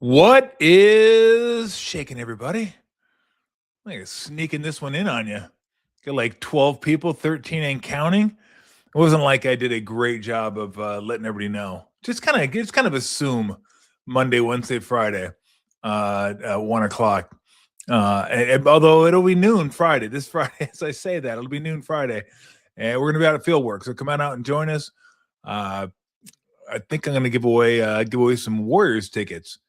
What is shaking, everybody? I'm like sneaking this one in on you. Got like 12 people, 13 and counting. It wasn't like I did a great job of letting everybody know. Just kind of assume Monday, Wednesday, Friday, at 1 o'clock. Although it'll be noon Friday, this Friday, as I say that, it'll be noon Friday. And we're going to be out at field work. So come on out and join us. Uh, I think I'm going to give away some Warriors tickets.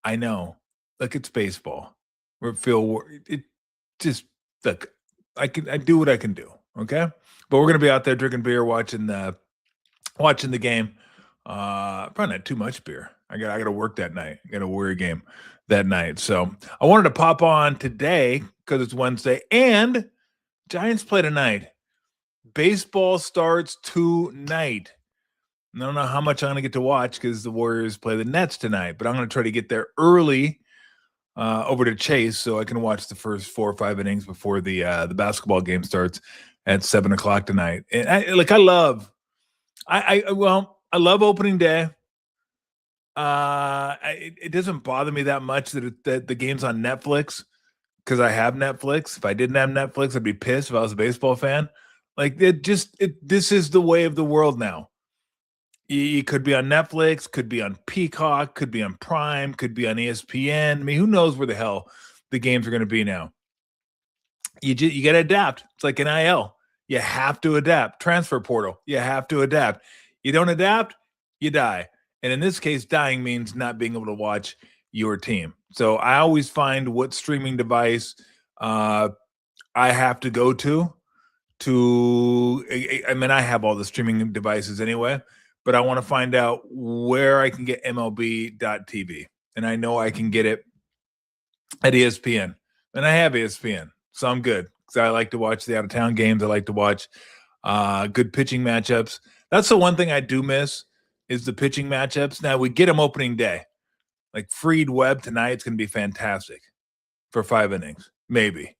I know. Look, it's baseball. We're feel it just look. I do what I can do. Okay, but we're gonna be out there drinking beer, watching the game. Probably not too much beer. I got to work that night. I got a Warrior game that night. So I wanted to pop on today because it's Wednesday and Giants play tonight. Baseball starts tonight. I don't know how much I'm going to get to watch because the Warriors play the Nets tonight, but I'm going to try to get there early over to Chase so I can watch the first 4 or 5 innings before the basketball game starts at 7 o'clock tonight. And I love opening day. It doesn't bother me that much that the game's on Netflix because I have Netflix. If I didn't have Netflix, I'd be pissed if I was a baseball fan. This is the way of the world now. You could be on Netflix, could be on Peacock, could be on Prime, could be on ESPN. I mean, who knows where the hell the games are going to be now? You got to adapt. It's like NIL. You have to adapt. Transfer portal. You have to adapt. You don't adapt, you die. And in this case, dying means not being able to watch your team. So I always find what streaming device I have to go to. I mean, I have all the streaming devices anyway, but I want to find out where I can get MLB.TV. And I know I can get it at ESPN. And I have ESPN, so I'm good because I like to watch the out-of-town games. I like to watch good pitching matchups. That's the one thing I do miss is the pitching matchups. Now, we get them opening day. Like Freed Webb tonight, it's going to be fantastic for 5 innings, maybe.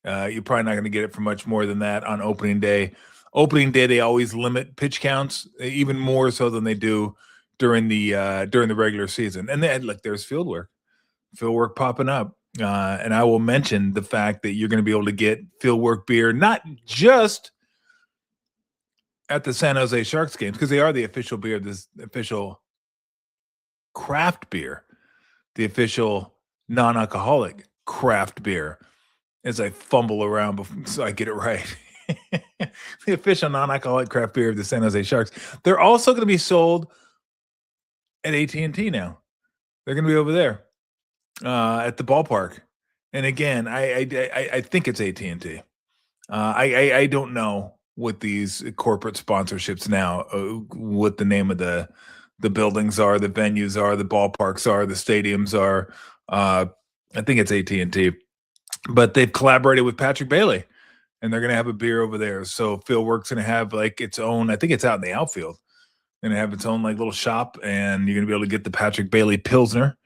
You're probably not going to get it for much more than that on opening day. Opening day, they always limit pitch counts even more so than they do during the regular season. And then look, there's field work popping up. And I will mention the fact that you're going to be able to get field work beer not just at the San Jose Sharks games because they are the official beer, this official craft beer, the official non-alcoholic craft beer. As I fumble around so I get it right. The official non-alcoholic craft beer of the San Jose Sharks. They're also going to be sold at AT&T now. They're going to be over there at the ballpark. And again, I think it's AT&T. I don't know what these corporate sponsorships now, what the name of the buildings are, the venues are, the ballparks are, the stadiums are. I think it's AT&T. But they've collaborated with Patrick Bailey, and they're going to have a beer over there. So Fieldworks going to have like its own. I think it's out in the outfield. Going to have its own like little shop, and you're going to be able to get the Patrick Bailey Pilsner,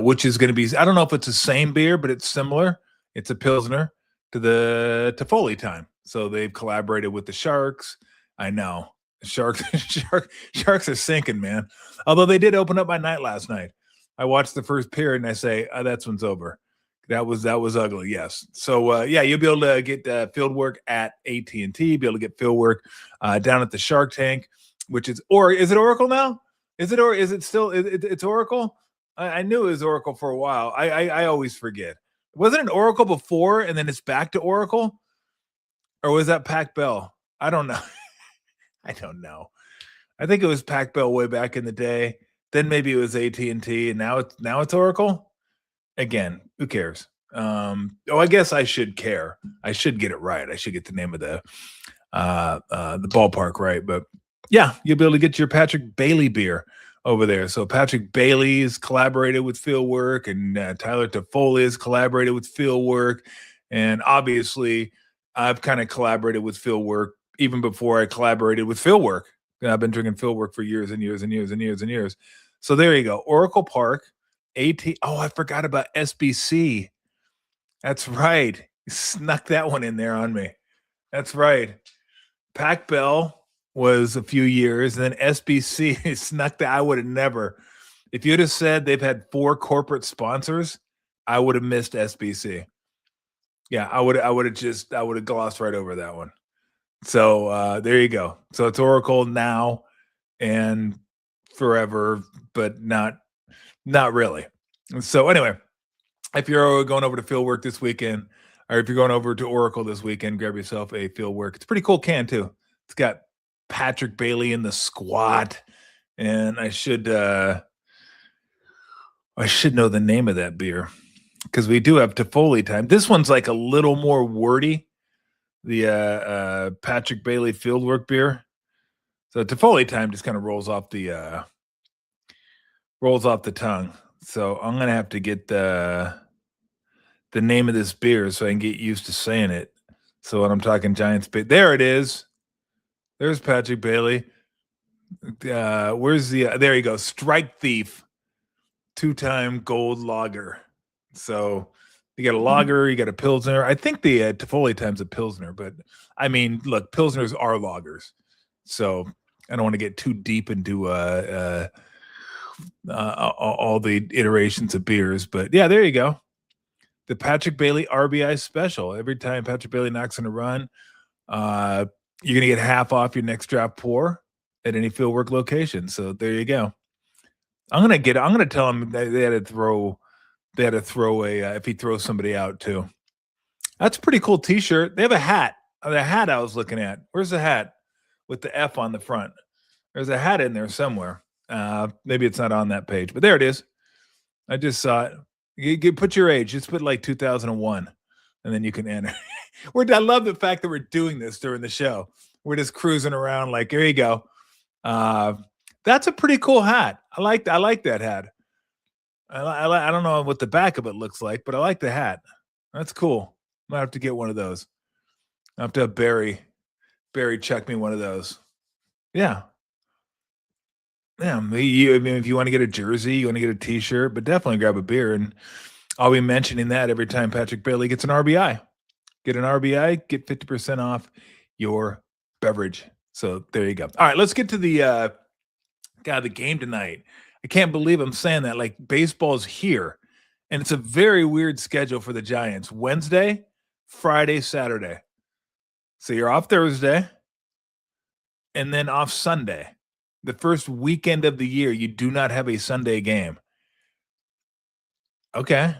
which is going to be. I don't know if it's the same beer, but it's similar. It's a Pilsner to Foley time. So they've collaborated with the Sharks. I know Sharks are sinking, man. Although they did open up my night last night. I watched the first period, and I say, that one's over. That was ugly, yes. So you'll be able to get field work at AT&T. Be able to get field work down at the Shark Tank, which is is it Oracle now? Is it still? It's Oracle. I knew it was Oracle for a while. I always forget. Wasn't it Oracle before, and then it's back to Oracle, or was that Pac Bell? I don't know. I don't know. I think it was Pac Bell way back in the day. Then maybe it was AT&T, and now it's Oracle. Again, who cares? I guess I should care. I should get it right. I should get the name of the ballpark right. But yeah, you'll be able to get your Patrick Bailey beer over there. So Patrick Bailey's collaborated with Fieldwork, and Tyler Toffoli has collaborated with Fieldwork, and obviously I've kind of collaborated with Fieldwork even before I collaborated with Fieldwork. I've been drinking Fieldwork for years and years and years and years and years. So there you go, Oracle Park. I forgot about SBC. That's right. You snuck that one in there on me. That's right. Pac Bell was a few years, and then SBC snuck that. I would have never. If you'd have said they've had 4 corporate sponsors, I would have missed SBC. Yeah, I would have glossed right over that one. So there you go. So it's Oracle now and forever, but not really. So anyway, if you're going over to Fieldwork this weekend, or if you're going over to Oracle this weekend, grab yourself a Fieldwork. It's a pretty cool can too. It's got Patrick Bailey in the squat, and I should know the name of that beer because we do have Toffoli time. This one's like a little more wordy. The Patrick Bailey Fieldwork beer. So Toffoli time just kind of rolls off the tongue. So I'm gonna have to get the name of this beer so I can get used to saying it. So when I'm talking Giants, there it is. There's Patrick Bailey. Where's the? There you go. Strike Thief, 2-time gold lager. So you got a lager, you got a pilsner. I think the Toffoli time's a pilsner, but I mean, look, pilsners are lagers. So I don't want to get too deep into all the iterations of beers, but yeah, there you go. The Patrick Bailey RBI special. Every time Patrick Bailey knocks in a run, you're gonna get half off your next draft pour at any Fieldwork location. So there you go. I'm gonna tell him they had to throw a if he throws somebody out too. That's a pretty cool T-shirt. They have a hat. The hat I was looking at. Where's the hat with the F on the front? There's a hat in there somewhere. Maybe it's not on that page, but there it is. I just saw it. You put your age. Just put like 2001, and then you can enter. I love the fact that we're doing this during the show. We're just cruising around like, here you go. That's a pretty cool hat. I like that hat. I don't know what the back of it looks like, but I like the hat. That's cool. I might have to get one of those. I have to have Barry check me one of those. Yeah. Yeah, I mean, if you want to get a jersey, you want to get a T-shirt, but definitely grab a beer. And I'll be mentioning that every time Patrick Bailey gets an RBI. Get an RBI, get 50% off your beverage. So there you go. All right, let's get to the game tonight. I can't believe I'm saying that. Like, baseball's here, and it's a very weird schedule for the Giants. Wednesday, Friday, Saturday. So you're off Thursday, and then off Sunday. The first weekend of the year, you do not have a Sunday game. Okay.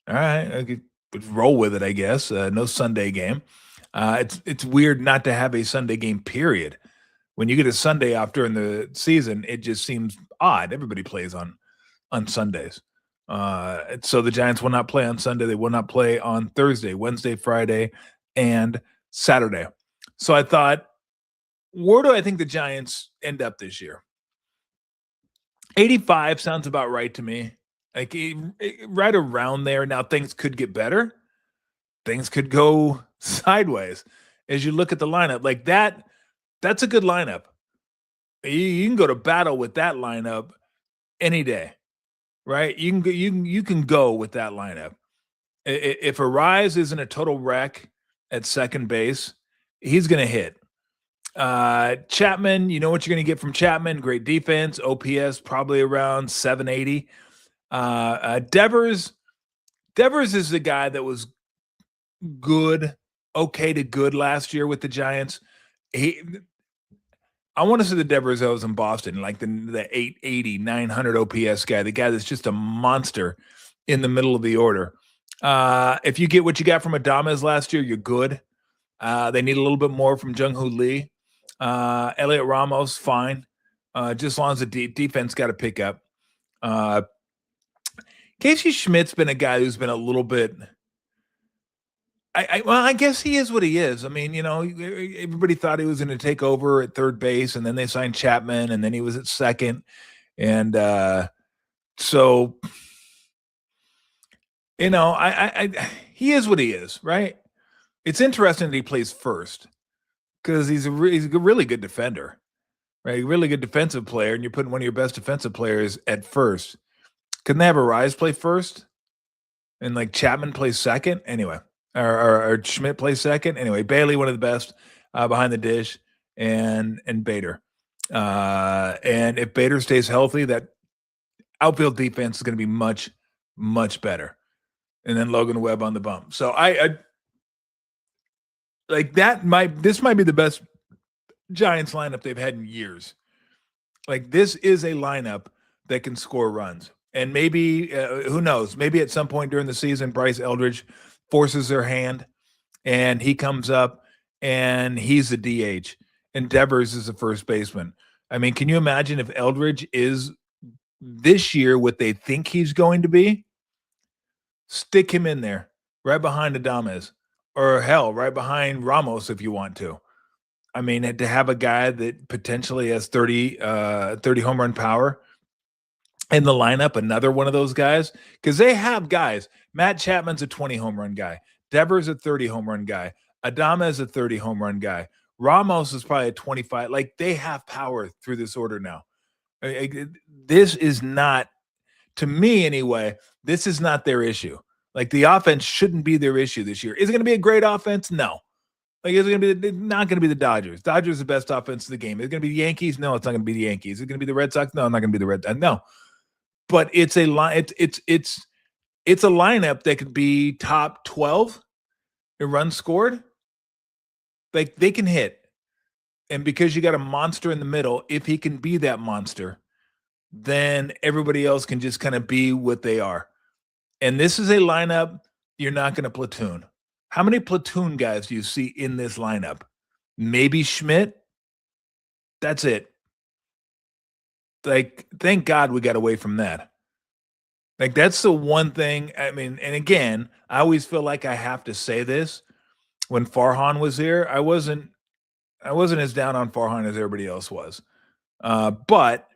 All right. I could roll with it, I guess. No Sunday game. It's weird not to have a Sunday game, period. When you get a Sunday off during the season, it just seems odd. Everybody plays on Sundays. So the Giants will not play on Sunday. They will not play on Thursday, Wednesday, Friday, and Saturday. So I thought, where do I think the Giants end up this year? 85 sounds about right to me. Like right around there. Now things could get better. Things could go sideways as you look at the lineup. Like that's a good lineup. You can go to battle with that lineup any day, right? You can go with that lineup. If Arise isn't a total wreck at second base, he's going to hit. Chapman, you know what you're going to get from Chapman. Great defense. OPS probably around 780. Devers is the guy that was good, okay to good last year with the Giants. I want to see the Devers that was in Boston, like the 880, 900 OPS guy, the guy that's just a monster in the middle of the order. If you get what you got from Adames last year, you're good. They need a little bit more from Jung-Hoo Lee. Elliot Ramos, fine. Just as long as the defense got to pick up. Casey Schmidt's been a guy who's been a little bit. I guess he is what he is. I mean, you know, everybody thought he was going to take over at third base, and then they signed Chapman, and then he was at second, and so you know, he is what he is, right? It's interesting that he plays first because he's a really good defender, right? A really good defensive player, and you're putting one of your best defensive players at first. Couldn't they have Arise play first and like Chapman play second? Anyway, or Schmidt play second? Anyway, Bailey, one of the best behind the dish, and Bader. And if Bader stays healthy, that outfield defense is going to be much, much better. And then Logan Webb on the bump. So I like that. This might be the best Giants lineup they've had in years. Like this is a lineup that can score runs. And maybe, who knows, maybe at some point during the season, Bryce Eldridge forces their hand and he comes up and he's the DH and Devers is the first baseman. I mean, can you imagine if Eldridge is this year what they think he's going to be? Stick him in there right behind Adames, or hell, right behind Ramos if you want to. I mean, to have a guy that potentially has 30 home run power in the lineup, another one of those guys, because they have guys. Matt Chapman's a 20 home run guy. Devers a 30 home run guy. Adames a 30 home run guy. Ramos is probably a 25. Like they have power through this order now. This is not, to me anyway, this is not their issue. Like the offense shouldn't be their issue this year. Is it going to be a great offense? No. Like, is it going to be not going to be the Dodgers? Dodgers are the best offense in the game. Is it going to be the Yankees? No, it's not going to be the Yankees. Is it going to be the Red Sox? No, it's not going to be the Red Sox. No. But it's a line. It's a lineup that could be top 12 in runs scored. Like they can hit, and because you got a monster in the middle, if he can be that monster, then everybody else can just kind of be what they are. And this is a lineup you're not going to platoon. How many platoon guys do you see in this lineup? Maybe Schmidt. That's it. Like, thank God we got away from that. Like, that's the one thing. I mean, and again, I always feel like I have to say this. When Farhan was here, I wasn't as down on Farhan as everybody else was. But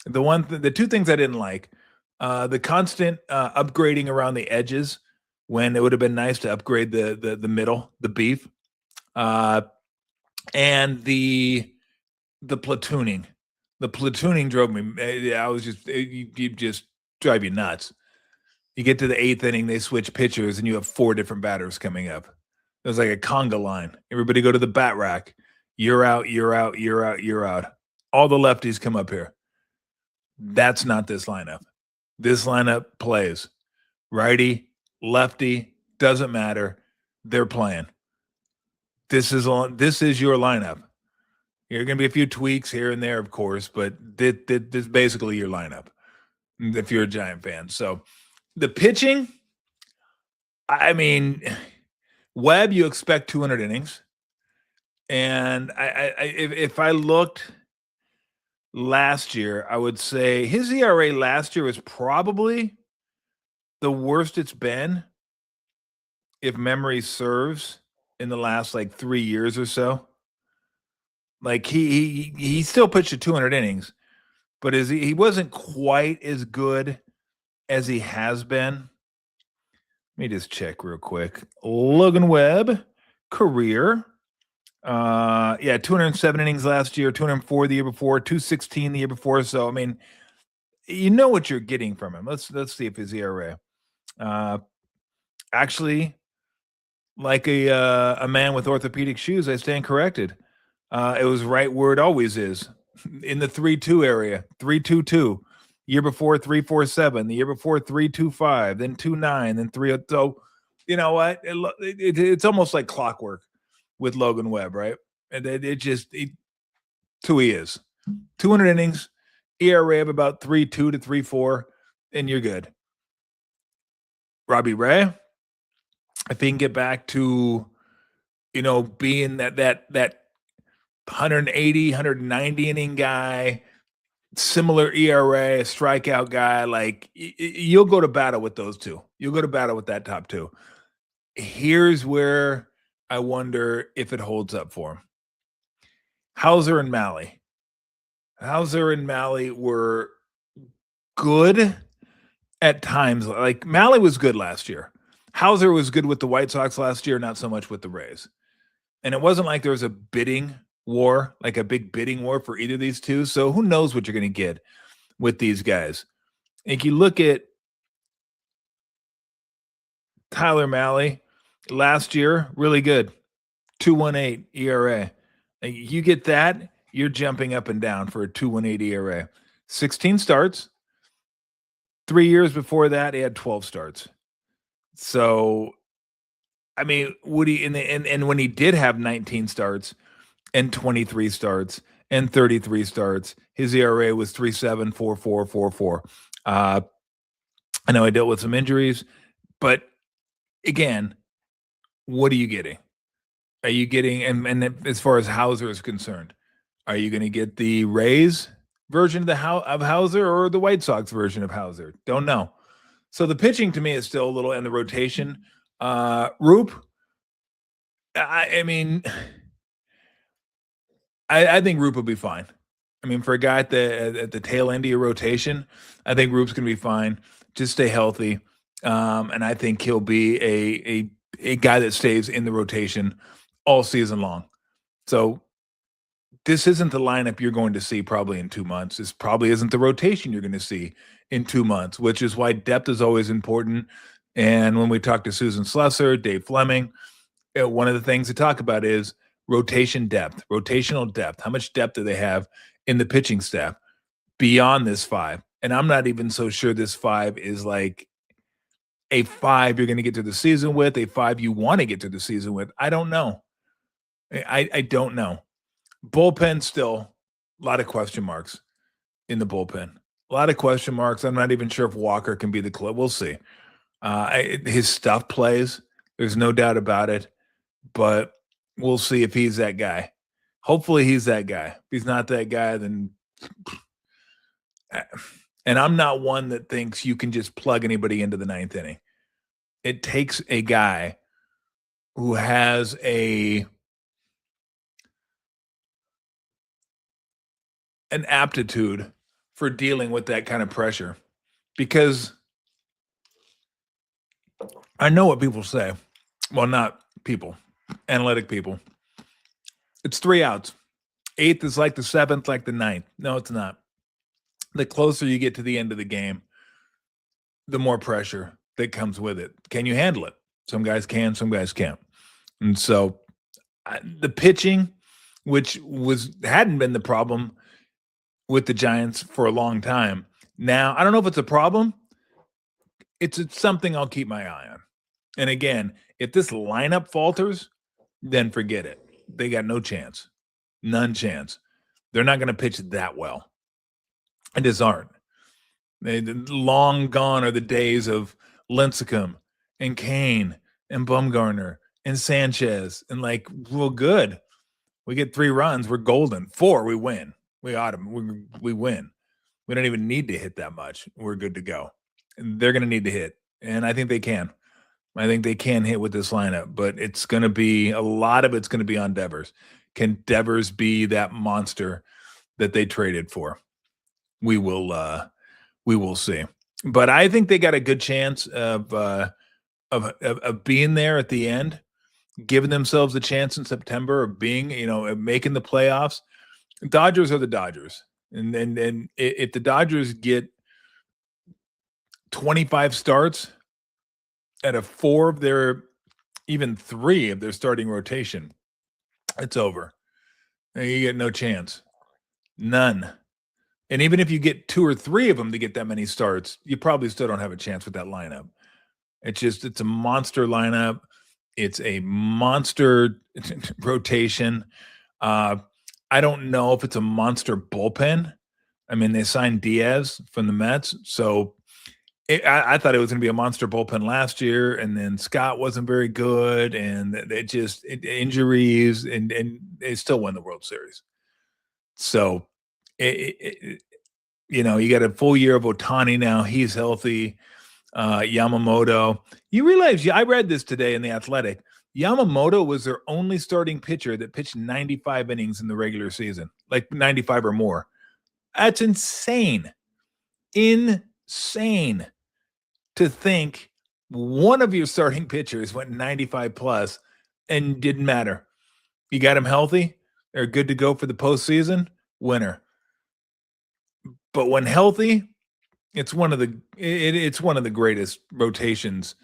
the two things I didn't like, the constant upgrading around the edges when it would have been nice to upgrade the middle, the beef, and the platooning. The platooning drove me. I was just you just drive you nuts. You get to the 8th inning, they switch pitchers, and you have 4 different batters coming up. It was like a conga line. Everybody go to the bat rack. You're out. You're out. You're out. You're out. All the lefties come up here. That's not this lineup. This lineup plays righty, lefty, doesn't matter. They're playing. This is your lineup. There are going to be a few tweaks here and there, of course, but this is basically your lineup if you're a Giant fan. So the pitching, I mean, Webb, you expect 200 innings. And if I looked last year, I would say his ERA last year was probably the worst it's been, if memory serves, in the last like 3 years or so. Like he still pitched to 200 innings, but he wasn't quite as good as he has been. Let me just check real quick. Logan Webb, career. 207 innings last year, 204 the year before, 216 the year before. So I mean, you know what you're getting from him. Let's see if his ERA. Actually, like a man with orthopedic shoes, I stand corrected. It was right where it always is, in the 3.2 area, 3.22. Year before 3.47, the year before 3.25, then 2.9, then 3. So, you know what? It's almost like clockwork with Logan Webb, right? And it's who he is. 200 innings, ERA of about 3.2 to 3.4, and you're good. Robbie Ray, if he can get back to, being that 180, 190 inning guy, similar ERA, a strikeout guy, like you'll go to battle with those two. You'll go to battle with that top two. Here's where I wonder if it holds up for him. Hauser and Malley. Hauser and Malley were good at times. Like Malley was good last year. Hauser was good with the White Sox last year, not so much with the Rays. And it wasn't like there was a bidding war, like a big bidding war for either of these two. So who knows what you're going to get with these guys. If you look at Tyler Malley last year, really good. 2.18 ERA. You get that, you're jumping up and down for a 2.18 ERA. 16 starts, 3 years before that, he had 12 starts. So, I mean, would he and when he did have 19 starts and 23 starts and 33 starts, his ERA was 3.7, 4.4, 4.4. I know I dealt with some injuries, but again, what are you getting? Are you getting and as far as Hauser is concerned, are you going to get the Rays version of of Hauser or the White Sox version of Hauser? Don't know. So the pitching to me is still a little in the rotation. Roop, I mean, I think Roop will be fine. I mean, for a guy at the tail end of your rotation, I think Roop's going to be fine. Just stay healthy, and I think he'll be a guy that stays in the rotation all season long. So this isn't the lineup you're going to see probably in 2 months. This probably isn't the rotation you're going to see in 2 months, which is why depth is always important. And when we talk to Susan Slusser, Dave Fleming, one of the things to talk about is rotation depth, rotational depth. How much depth do they have in the pitching staff beyond this 5? And I'm not even so sure this 5 is like a 5 you're going to get to the season with, a 5 you want to get to the season with. I don't know. I don't know. Bullpen still a lot of question marks in the bullpen. A lot of question marks. I'm not even sure if Walker can be the club. We'll see. His stuff plays. There's no doubt about it. But we'll see if he's that guy. Hopefully he's that guy. If he's not that guy, then and I'm not one that thinks you can just plug anybody into the 9th inning. It takes a guy who has an aptitude for dealing with that kind of pressure, because I know what people say. Well, not people, analytic people. It's 3 outs. 8th is like the 7th, like the 9th. No, it's not. The closer you get to the end of the game, the more pressure that comes with it. Can you handle it? Some guys can, some guys can't. And so the pitching, which hadn't been the problem with the Giants for a long time. Now, I don't know if it's a problem. It's something I'll keep my eye on. And again, if this lineup falters, then forget it. They got no chance. None chance. They're not going to pitch that well. It just aren't. Long gone are the days of Lincecum and Kane and Bumgarner and Sanchez. And like, well, good. We get 3 runs. We're golden. 4, we win. We win. We don't even need to hit that much. We're good to go. And they're going to need to hit. And I think they can. I think they can hit with this lineup, but it's going to be a lot of it's going to be on Devers. Can Devers be that monster that they traded for? We will see. But I think they got a good chance of being there at the end, giving themselves a chance in September of being, making the playoffs. Dodgers are the Dodgers. And if the Dodgers get 25 starts out of 4 of their, even 3 of their starting rotation, it's over. You get no chance. None. And even if you get 2 or 3 of them to get that many starts, you probably still don't have a chance with that lineup. It's a monster lineup. It's a monster rotation. I don't know if it's a monster bullpen. I mean, they signed Diaz from the Mets, so I thought it was going to be a monster bullpen last year, and then Scott wasn't very good, and injuries, and they still won the World Series. So, you got a full year of Ohtani now. He's healthy. Yamamoto. You realize, I read this today in The Athletic. Yamamoto was their only starting pitcher that pitched 95 innings in the regular season, like 95 or more. That's insane. Insane to think one of your starting pitchers went 95 plus and didn't matter. You got him healthy. They're good to go for the postseason. Winner. But when healthy, it's one of the greatest rotations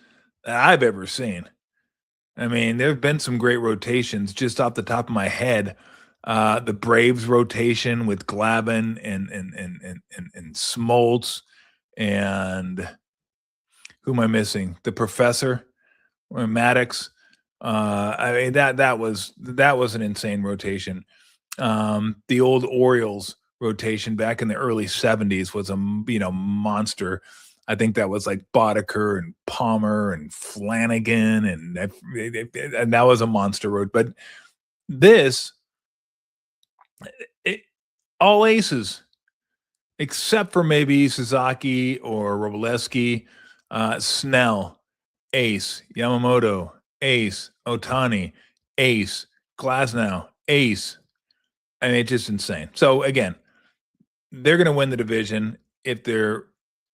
I've ever seen. I mean, there have been some great rotations just off the top of my head. The Braves rotation with Glavine and Smoltz and who am I missing? The professor, Maddox. I mean that was an insane rotation. The old Orioles rotation back in the early 70s was a monster. I think that was like Boddicker and Palmer and Flanagan, and that was a monster road. But this, it, all aces except for maybe Sasaki or Robleski, Snell, ace, Yamamoto, ace, Otani, ace, Glasnow, ace. I mean, it's just insane. So again, they're going to win the division if they're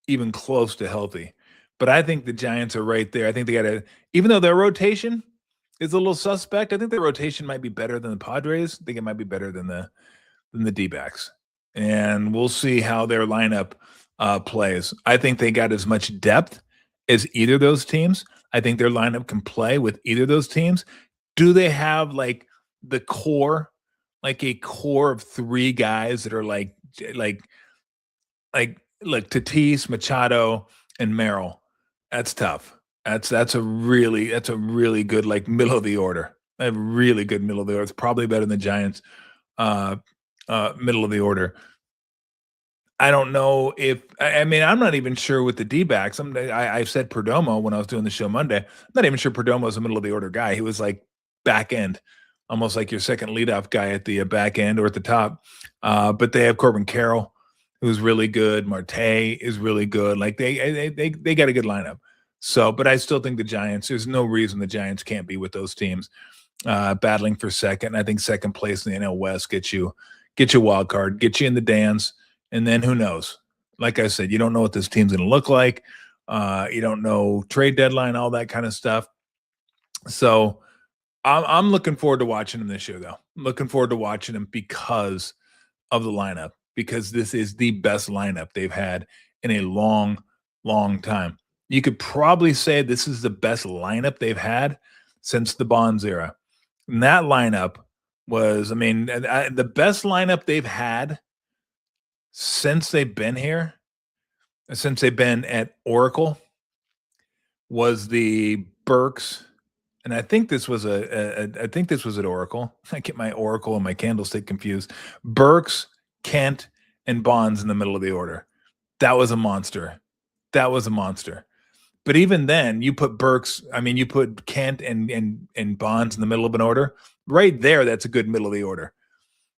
even close to healthy. But I think the Giants are right there. I think they got to, even though their rotation is a little suspect, I think their rotation might be better than the Padres. I think it might be better than the D-backs. And we'll see how their lineup plays. I think they got as much depth as either of those teams. I think their lineup can play with either of those teams. Do they have like the core, like a core of three guys that are like Tatis, Machado, and Merrill? That's tough. That's a really good like middle of the order. A really good middle of the order. It's probably better than the Giants. Middle of the order. I don't know if I mean I'm not even sure with the D-backs. I said Perdomo when I was doing the show Monday. I'm not even sure Perdomo is a middle of the order guy. He was like back end, almost like your second leadoff guy at the back end or at the top. But they have Corbin Carroll, who's really good. Marte is really good. Like they got a good lineup. So, but I still think the Giants. There's no reason the Giants can't be with those teams battling for second. I think second place in the NL West gets you wild card, get you in the dance. And then who knows? Like I said, you don't know what this team's going to look like. You don't know trade deadline, all that kind of stuff. So I'm looking forward to watching them this year, though. I'm looking forward to watching them because of the lineup, because this is the best lineup they've had in a long, long time. You could probably say this is the best lineup they've had since the Bonds era. And that lineup was, I mean, the best lineup they've had since they've been here, since they've been at Oracle, was the Burks, and I think this was I think this was at Oracle. I get my Oracle and my candlestick confused. Burks, Kent, and Bonds in the middle of the order. That was a monster. That was a monster. But even then, you put Burks, I mean, you put Kent and Bonds in the middle of an order. Right there, that's a good middle of the order.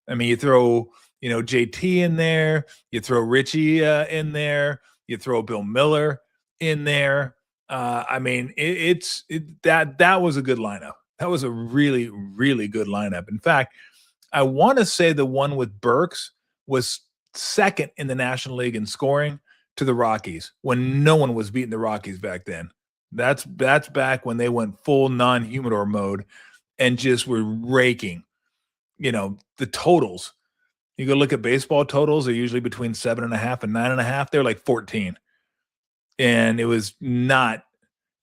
I mean, you throw, JT in there, you throw Richie in there, you throw Bill Miller in there. I mean, that was a good lineup. That was a really, really good lineup. In fact, I want to say the one with Burks was second in the National League in scoring to the Rockies when no one was beating the Rockies back then. That's back when they went full non-humidor mode and just were raking, the totals. You go look at baseball totals, they're usually between 7.5 and 9.5. They're like 14. And it was not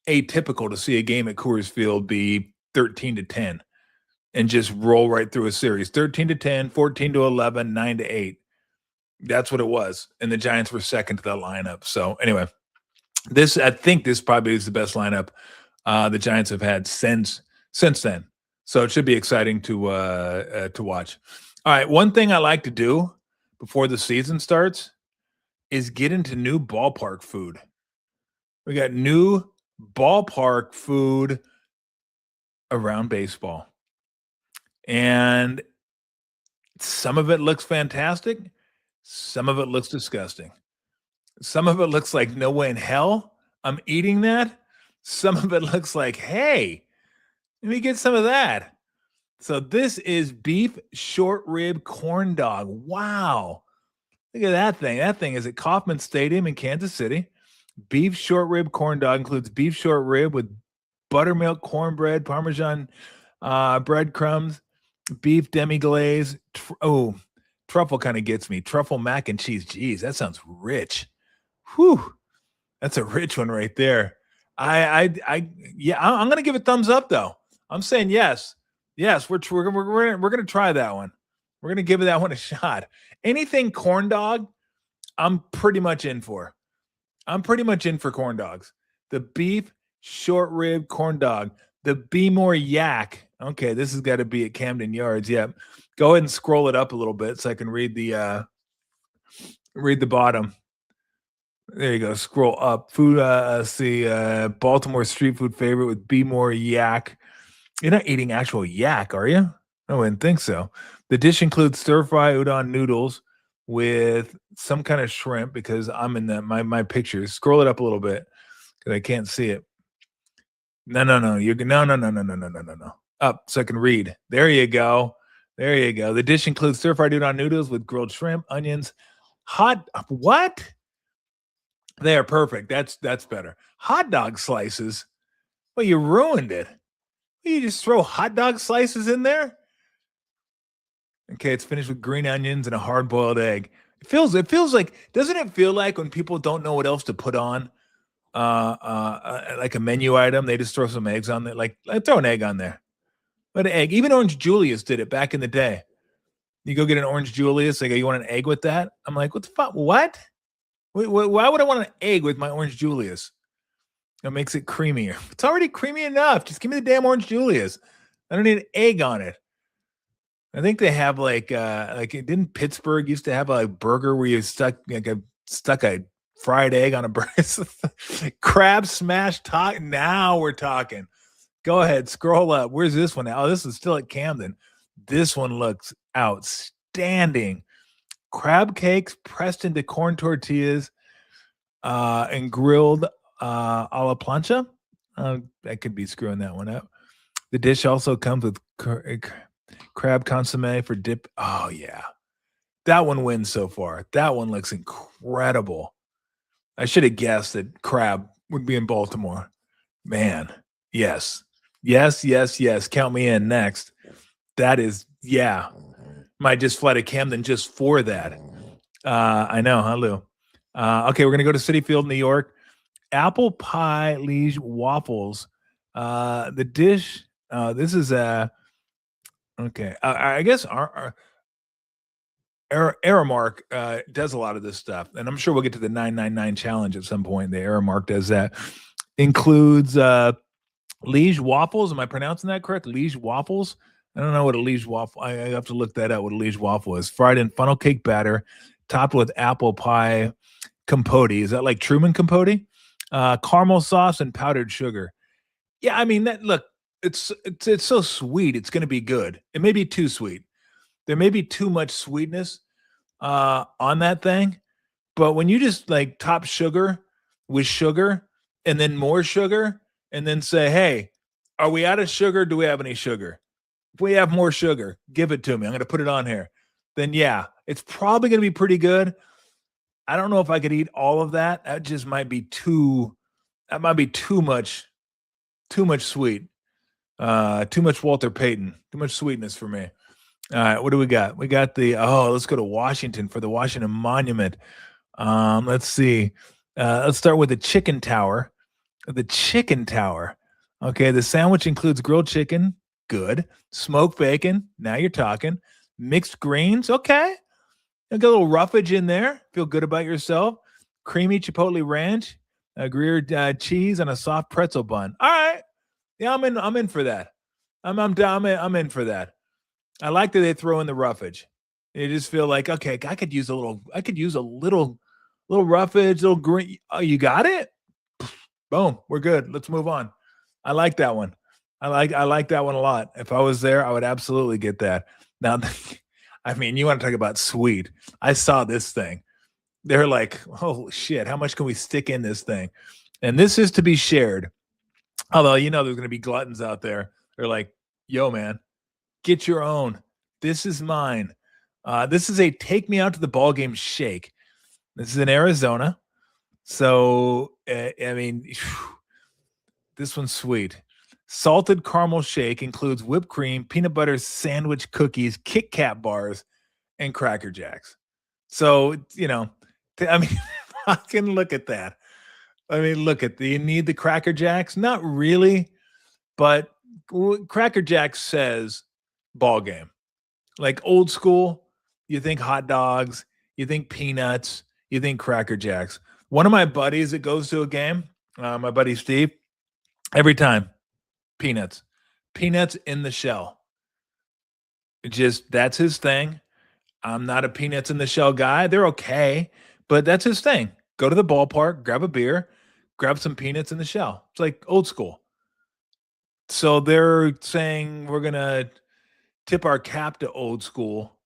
atypical to see a game at Coors Field be 13-10 and just roll right through a series. 13-10, 14-11, 9-8. That's what it was. And the Giants were second to that lineup. So anyway, I think this probably is the best lineup the Giants have had since then. So it should be exciting to watch. All right, one thing I like to do before the season starts is get into new ballpark food. We got new ballpark food around baseball. And some of it looks fantastic. Some of it looks disgusting. Some of it looks like no way in hell I'm eating that. Some of it looks like, hey, let me get some of that. So this is beef short rib corn dog. Wow. Look at that thing. That thing is at Kauffman Stadium in Kansas City. Beef short rib corn dog includes beef short rib with buttermilk, cornbread, Parmesan breadcrumbs, beef demi-glaze. Truffle kind of gets me. Truffle mac and cheese. Geez, that sounds rich. Whew. That's a rich one right there. I'm going to give it thumbs up though. I'm saying yes. Yes, we're going to try that one. We're going to give that one a shot. Anything corn dog, I'm pretty much in for. I'm pretty much in for corn dogs. The beef short rib corn dog, the Be More Yak. Okay, this has got to be at Camden Yards. Yep. Go ahead and scroll it up a little bit so I can read the bottom. There you go. Scroll up. Food. See. Baltimore street food favorite with Be More Yak. You're not eating actual yak, are you? I wouldn't think so. The dish includes stir fry udon noodles with some kind of shrimp because I'm in my pictures. Scroll it up a little bit because I can't see it. No. You can no. Up so I can read. There you go. There you go. The dish includes stir fried udon noodles with grilled shrimp, onions, hot what? There, perfect. That's better. Hot dog slices. Well, you ruined it. You just throw hot dog slices in there. Okay, it's finished with green onions and a hard boiled egg. It feels like, doesn't it feel like when people don't know what else to put on, like a menu item, they just throw some eggs on there. Like throw an egg on there. What an egg. Even Orange Julius did it back in the day. You go get an Orange Julius, they go, you want an egg with that? I'm like, what the fuck? What? Why would I want an egg with my Orange Julius? It makes it creamier. It's already creamy enough. Just give me the damn Orange Julius. I don't need an egg on it. I think they have like didn't Pittsburgh used to have a burger where you stuck a fried egg on a burger? Crab smash talk. Now we're talking. Go ahead, scroll up. Where's this one? Oh, this is still at Camden. This one looks outstanding. Crab cakes pressed into corn tortillas and grilled a la plancha. I could be screwing that one up. The dish also comes with crab consomme for dip. Oh, yeah. That one wins so far. That one looks incredible. I should have guessed that crab would be in Baltimore. Man, yes. Count me in next. That is, yeah. Might just fly to Camden just for that. I know, huh, Lou? Okay, we're going to go to Citi Field, New York. Apple pie liege waffles. The dish, this is okay. I guess our Aramark does a lot of this stuff, and I'm sure we'll get to the 999 challenge at some point. The Aramark does that. Includes liege waffles. Am I pronouncing that correct? Liege waffles. I don't know what a liege waffle. I have to look that up. What a liege waffle is. Fried in funnel cake batter, topped with apple pie compote. Is that like Truman compote? Caramel sauce and powdered sugar. Yeah, I mean that. Look, it's so sweet. It's going to be good. It may be too sweet. There may be too much sweetness on that thing. But when you just like top sugar with sugar and then more sugar and then say, hey, are we out of sugar? Do we have any sugar? If we have more sugar, give it to me. I'm going to put it on here. Then yeah, it's probably going to be pretty good. I don't know if I could eat all of that. That just might be too much sweet. Too much Walter Payton. Too much sweetness for me. All right, what do we got? We got let's go to Washington for the Washington Monument. Let's see. Let's start with the chicken tower. The chicken tower. Okay, the sandwich includes grilled chicken. Good. Smoked bacon. Now you're talking. Mixed greens. Okay. You got a little roughage in there. Feel good about yourself. Creamy chipotle ranch. Gruyere cheese and a soft pretzel bun. All right. Yeah, I'm in for that. I'm in for that. I like that they throw in the roughage. You just feel like, okay, I could use a little roughage, little green. Oh, you got it? Boom, we're good. Let's move on. I like that one. I like that one a lot. If I was there, I would absolutely get that. Now, I mean, you want to talk about sweet. I saw this thing. They're like, oh shit, how much can we stick in this thing? And this is to be shared. Although, there's going to be gluttons out there. They're like, yo, man, get your own. This is mine. This is a take me out to the ball game shake. This is in Arizona. So, I mean, this one's sweet. Salted caramel shake includes whipped cream, peanut butter sandwich cookies, Kit Kat bars, and Cracker Jacks. So, I mean, fucking look at that. I mean, do you need the Cracker Jacks? Not really, but Cracker Jacks says ball game. Like old school, you think hot dogs, you think peanuts, you think Cracker Jacks. One of my buddies that goes to a game, my buddy Steve, every time peanuts in the shell. Just that's his thing. I'm not a peanuts in the shell guy. They're okay, but that's his thing. Go to the ballpark, grab a beer, grab some peanuts in the shell. It's like old school. So they're saying we're gonna tip our cap to old school,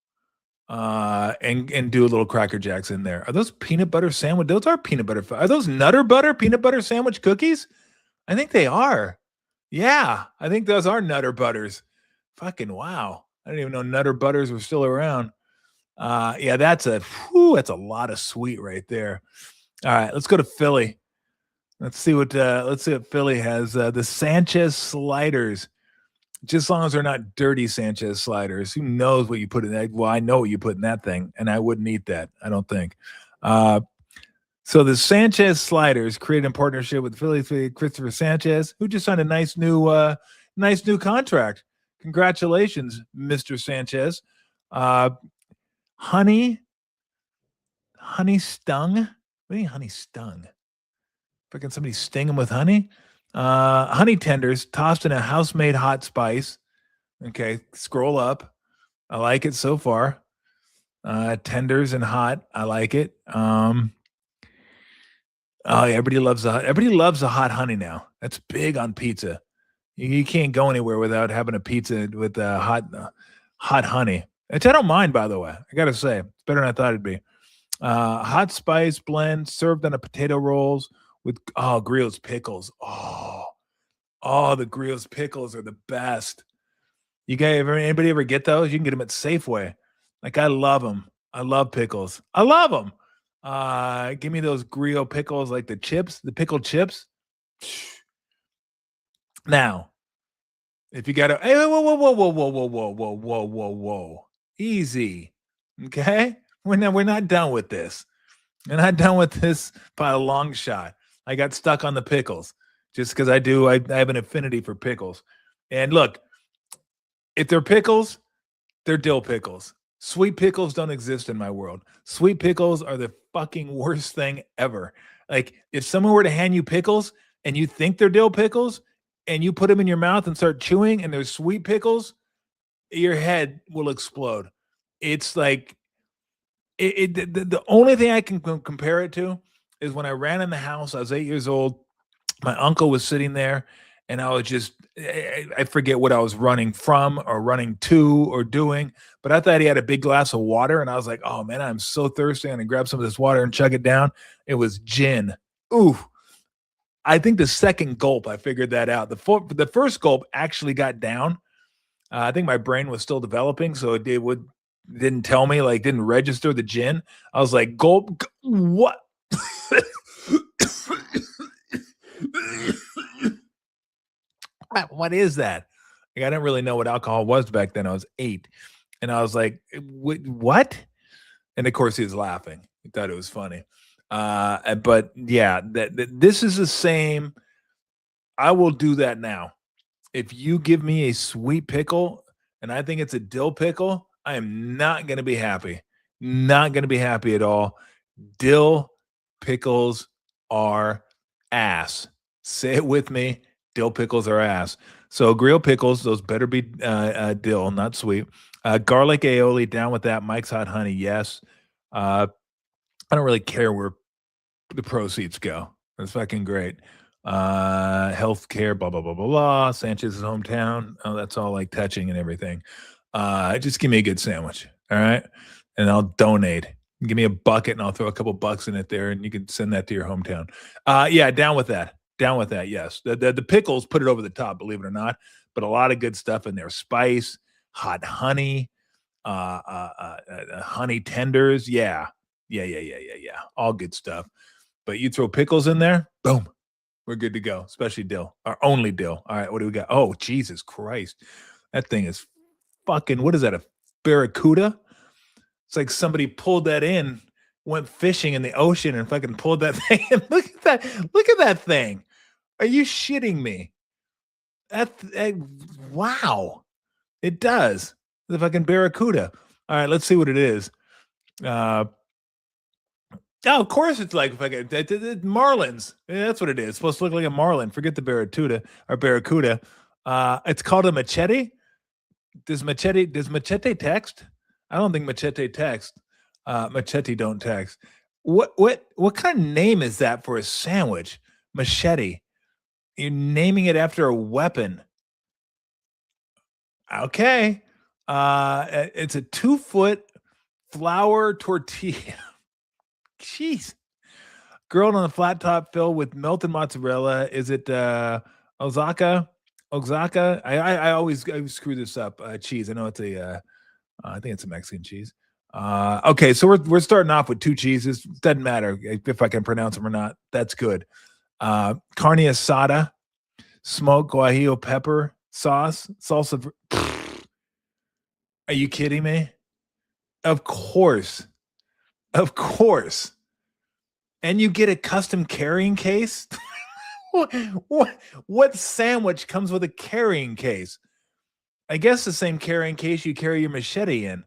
and do a little Cracker Jacks in there. Are those peanut butter sandwich? Those are peanut butter. Are those Nutter Butter peanut butter sandwich cookies? I think they are. Yeah, I think those are Nutter Butters. Fucking wow! I didn't even know Nutter Butters were still around. Yeah, that's a lot of sweet right there. All right, let's go to Philly. Let's see what Philly has. The Sanchez sliders. Just as long as they're not dirty Sanchez sliders. Who knows what you put in that? Well, I know what you put in that thing, and I wouldn't eat that. I don't think. So the Sanchez sliders created in partnership with Philly Christopher Sanchez, who just signed a nice new contract. Congratulations, Mr. Sanchez. Honey stung. What do you mean honey stung? Freaking somebody sting him with honey? Honey tenders tossed in a house-made hot spice. Okay, scroll up. I like it so far. Tenders and hot. I like it. Oh, yeah, everybody loves a hot honey now. That's big on pizza. You can't go anywhere without having a pizza with hot honey, which I don't mind, by the way. I gotta say, it's better than I thought it'd be. Hot spice blend served on a potato rolls with Griot's pickles. The Griot's pickles are the best. You guys anybody ever get those? You can get them at Safeway. Like I love them. I love pickles. I love them. Give me those Griot pickles, like the chips, the pickled chips. Now, if you got to, hey, whoa, easy, okay? We're not done with this. We're not done with this by a long shot. I got stuck on the pickles just because I have an affinity for pickles. And look, if they're pickles, they're dill pickles. Sweet pickles don't exist in my world. Sweet pickles are the fucking worst thing ever. Like if someone were to hand you pickles and you think they're dill pickles and you put them in your mouth and start chewing and they're sweet pickles, your head will explode. It's like the only thing I can compare it to is when I ran in the house. I was 8 years old. My uncle was sitting there, and I was just, I forget what I was running from or running to or doing, but I thought he had a big glass of water, and I was like, oh man, I'm so thirsty. I'm going to grab some of this water and chug it down. It was gin. Ooh. I think the second gulp, I figured that out. The first gulp actually got down. I think my brain was still developing, so it didn't tell me, like didn't register the gin. I was like, gulp, what? What is that? Like, I didn't really know what alcohol was back then. I was 8, and I was like, what? And of course, he was laughing. He thought it was funny. But yeah, this is the same. I will do that now. If you give me a sweet pickle and I think it's a dill pickle, I am not going to be happy. Not going to be happy at all. Dill pickles are ass. Say it with me. Dill pickles are ass. So grill pickles, those better be dill, not sweet. Garlic aioli, down with that. Mike's Hot Honey, yes. I don't really care where the proceeds go. That's fucking great. Healthcare, blah, blah, blah, blah, blah. Sanchez's hometown. Oh, that's all like touching and everything. Just give me a good sandwich. All right. And I'll donate. Give me a bucket and I'll throw a couple bucks in it there and you can send that to your hometown. Yeah, down with that. Down with that. Yes. The pickles put it over the top, believe it or not, but a lot of good stuff in there. Spice, hot honey, honey tenders. Yeah. All good stuff. But you throw pickles in there, boom, we're good to go. Especially dill, our only dill. All right, what do we got? Oh, Jesus Christ. That thing is fucking, what is that, a barracuda? It's like somebody pulled that in, went fishing in the ocean and fucking pulled that thing. Look at that. Look at that thing. Are you shitting me? Wow. It does. The fucking barracuda. All right, let's see what it is. Oh, of course it's like fucking marlins. Yeah, that's what it is. It's supposed to look like a marlin. Forget the barracuda or barracuda. It's called a machete. Does machete text? I don't think machete text. Machete don't text. What kind of name is that for a sandwich? Machete. You're naming it after a weapon. Okay. It's a 2-foot flour tortilla. Jeez. Grilled on a flat top filled with melted mozzarella. Is it Osaka? Oaxaca? I always screw this up. Cheese. I know it's I think it's a Mexican cheese. Okay, so we're starting off with 2 cheeses. Doesn't matter if I can pronounce them or not. That's good. Carne asada, smoked guajillo pepper sauce, salsa. Are you kidding me? Of course. Of course. And you get a custom carrying case? what sandwich comes with a carrying case? I guess the same carrying case you carry your machete in.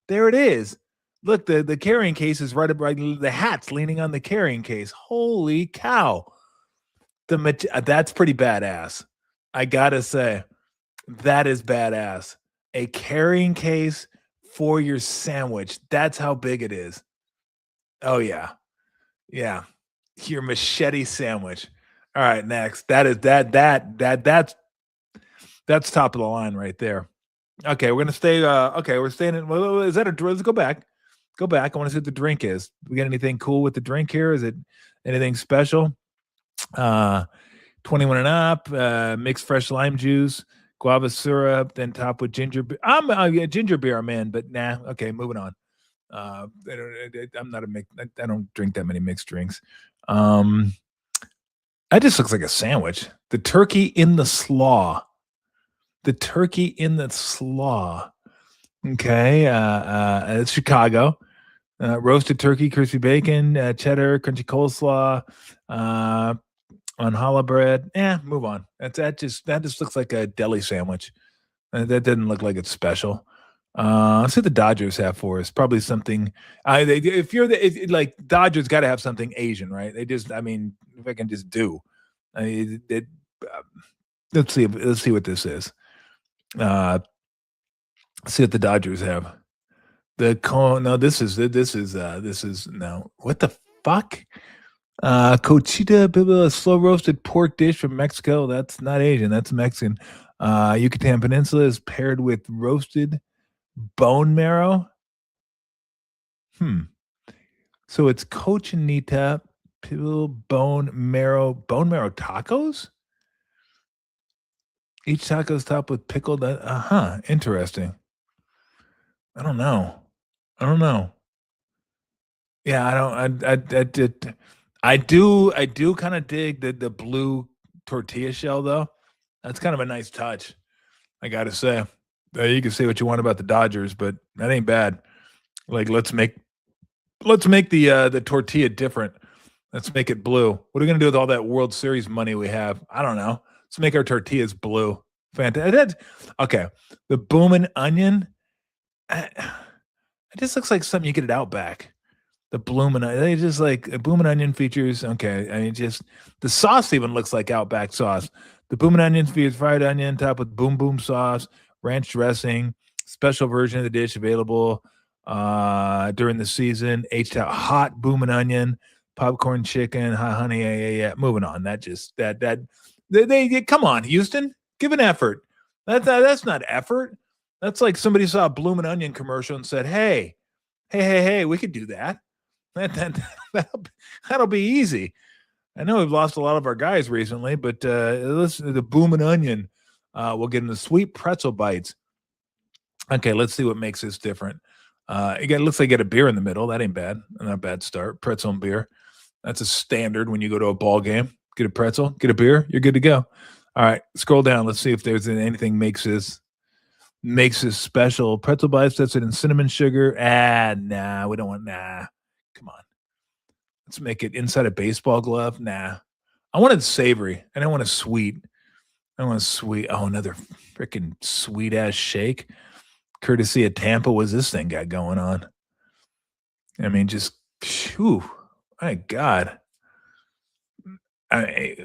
There it is. Look, the carrying case is right the hat's leaning on the carrying case. Holy cow. That's pretty badass. I gotta say, that is badass. A carrying case for your sandwich. That's how big it is. Oh yeah. Yeah. Your machete sandwich. All right, next. That's top of the line right there. Okay, we're gonna stay. Okay, we're staying in. Well, is that a? Let's go back. Go back. I want to see what the drink is. We got anything cool with the drink here? Is it anything special? 21 and up. Mixed fresh lime juice, guava syrup, then top with ginger. Yeah, ginger beer, I'm in, but nah. Okay, moving on. I'm not a mix. I don't drink that many mixed drinks. That just looks like a sandwich. The turkey in the slaw. The turkey in the slaw. Okay. It's Chicago. Roasted turkey, crispy bacon, cheddar, crunchy coleslaw, on challah bread. Move on. That just looks like a deli sandwich. That doesn't look like it's special. Let's see what the Dodgers have for us. Probably something. Like Dodgers, got to have something Asian, right? If I can just do. Let's see what this is. See what the Dodgers have. No, this is no. What the fuck? Cochita, slow roasted pork dish from Mexico. That's not Asian. That's Mexican. Yucatan Peninsula is paired with roasted bone marrow. So it's cochinita, bone marrow tacos. Each taco is topped with pickled. Interesting. I don't know. Yeah, I do kind of dig the blue tortilla shell though. That's kind of a nice touch. I gotta say. You can say what you want about the Dodgers, but that ain't bad. Like let's make the tortilla different. Let's make it blue. What are we gonna do with all that World Series money we have? I don't know. Let's make our tortillas blue. Fantastic. Okay. The Boomin' Onion. It just looks like something you get at Outback. The bloomin' onion. They just like a Boomin' Onion features. Okay. Just the sauce even looks like Outback sauce. The Boomin' Onion features fried onion topped with boom boom sauce, ranch dressing, special version of the dish available during the season. Hot Boomin' Onion, popcorn chicken, hot honey. Yeah. Moving on. They come on, Houston, give an effort. That's not effort. That's like somebody saw a Bloomin' Onion commercial and said, hey, we could do that. That'll be easy. I know we've lost a lot of our guys recently, but listen to the Boomin' Onion. We'll get into sweet pretzel bites. Okay, let's see what makes this different. It looks like you get a beer in the middle. That ain't bad. Not a bad start. Pretzel and beer. That's a standard when you go to a ball game. Get a pretzel, get a beer, you're good to go. All right, scroll down. Let's see if there's anything makes this special. Pretzel bites, that's it in cinnamon sugar. Nah, we don't want. Nah, come on. Let's make it inside a baseball glove. Nah, I wanted savory. I don't want a sweet. Oh, another freaking sweet ass shake. Courtesy of Tampa. What's this thing got going on? Just phew. My God.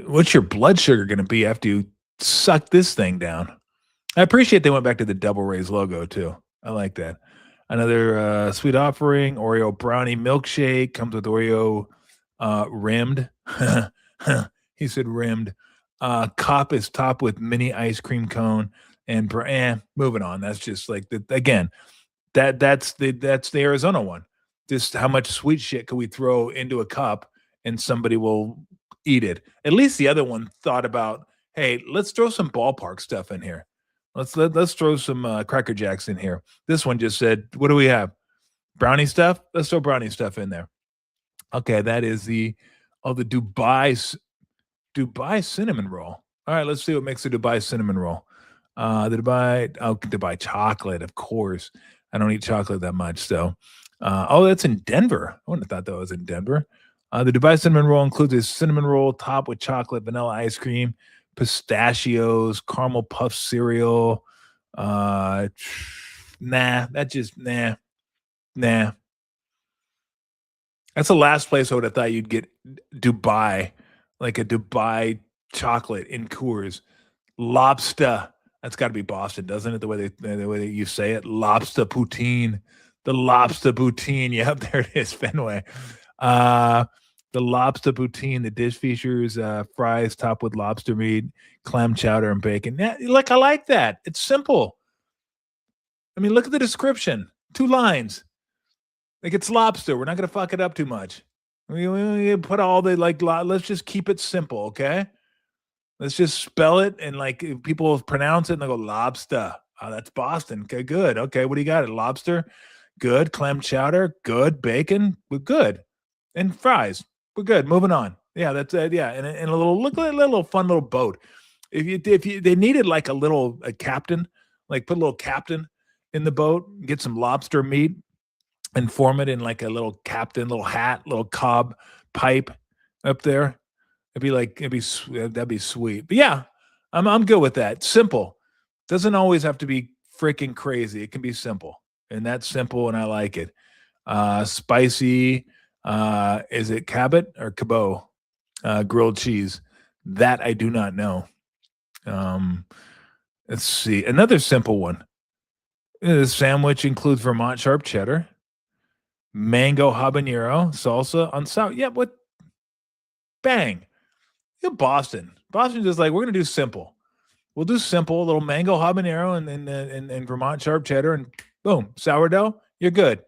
What's your blood sugar going to be after you suck this thing down? I appreciate they went back to the Double Rays logo too. I like that. Another sweet offering, Oreo brownie milkshake comes with Oreo rimmed. He said rimmed. Cup is topped with mini ice cream cone and moving on. That's just like again. That's the Arizona one. Just how much sweet shit could we throw into a cup and somebody will eat it? At least the other one thought about, hey, let's throw some ballpark stuff in here. Let's throw some Cracker Jacks in here. This one just said, what do we have? Brownie stuff? Let's throw brownie stuff in there. Okay, that is the Dubai cinnamon roll. All right, let's see what makes the Dubai cinnamon roll. Dubai chocolate, of course. I don't eat chocolate that much, so. That's in Denver. I wouldn't have thought that was in Denver. The Dubai cinnamon roll includes a cinnamon roll topped with chocolate, vanilla ice cream, pistachios, caramel puff cereal. Nah. Nah. That's the last place I would have thought you'd get Dubai, like a Dubai chocolate in Coors. Lobster. That's got to be Boston, doesn't it? The way that you say it, lobster poutine. The lobster poutine. Yep, there it is, Fenway. The lobster poutine. The dish features fries topped with lobster meat, clam chowder, and bacon. Yeah, I like that. It's simple. I mean, look at the description. 2 lines. Like it's lobster. We're not going to fuck it up too much. We put all the let's just keep it simple, okay? Let's just spell it and if people pronounce it and they go lobster. Oh, that's Boston. Okay, good. Okay, what do you got? Lobster, good. Clam chowder, good. Bacon, we're good. And fries, we're good. Moving on. Yeah, that's it. Yeah, and a little fun little boat. If you they needed a captain, put a little captain in the boat, get some lobster meat, and form it in a little captain, little hat, little cob pipe up there. That'd be sweet. But yeah, I'm good with that. Simple. Doesn't always have to be freaking crazy. It can be simple. And that's simple and I like it. Spicy. Is it Cabot or Cabot? Grilled cheese. That I do not know. Let's see. Another simple one. The sandwich includes Vermont sharp cheddar, mango habanero salsa on sour. Yeah, what? Bang. Boston. Boston's just we're gonna do simple. We'll do simple, a little mango habanero and Vermont sharp cheddar, and boom, sourdough. You're good.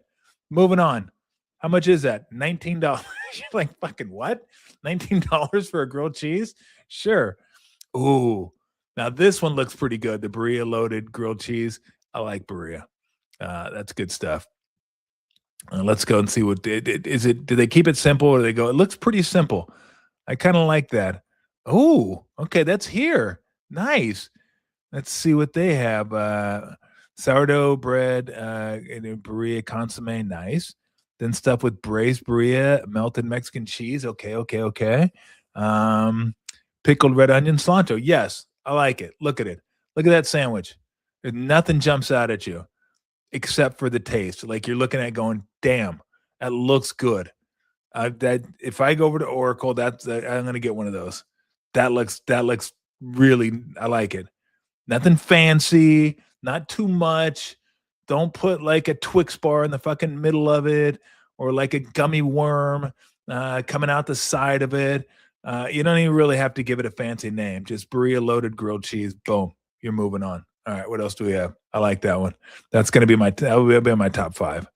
Moving on. How much is that? $19. You're fucking what? $19 for a grilled cheese? Sure. Ooh. Now this one looks pretty good. The Berea loaded grilled cheese. I like Berea. That's good stuff. Let's go and see what is it. Do they keep it simple or do they go? It looks pretty simple. I kind of like that. Oh, okay, that's here. Nice. Let's see what they have. Sourdough bread, and Berea consomme. Nice. Then stuff with braised Berea, melted Mexican cheese. Okay. Pickled red onion cilantro. Yes, I like it. Look at it. Look at that sandwich. Nothing jumps out at you except for the taste. You're looking at going, damn, that looks good. That if I go over to Oracle, I'm gonna get one of those. That looks really. I like it. Nothing fancy, not too much. Don't put a Twix bar in the fucking middle of it or a gummy worm coming out the side of it. You don't even really have to give it a fancy name. Just Berea loaded grilled cheese. Boom, you're moving on. All right, what else do we have? I like that one. That's gonna be that will be my top 5.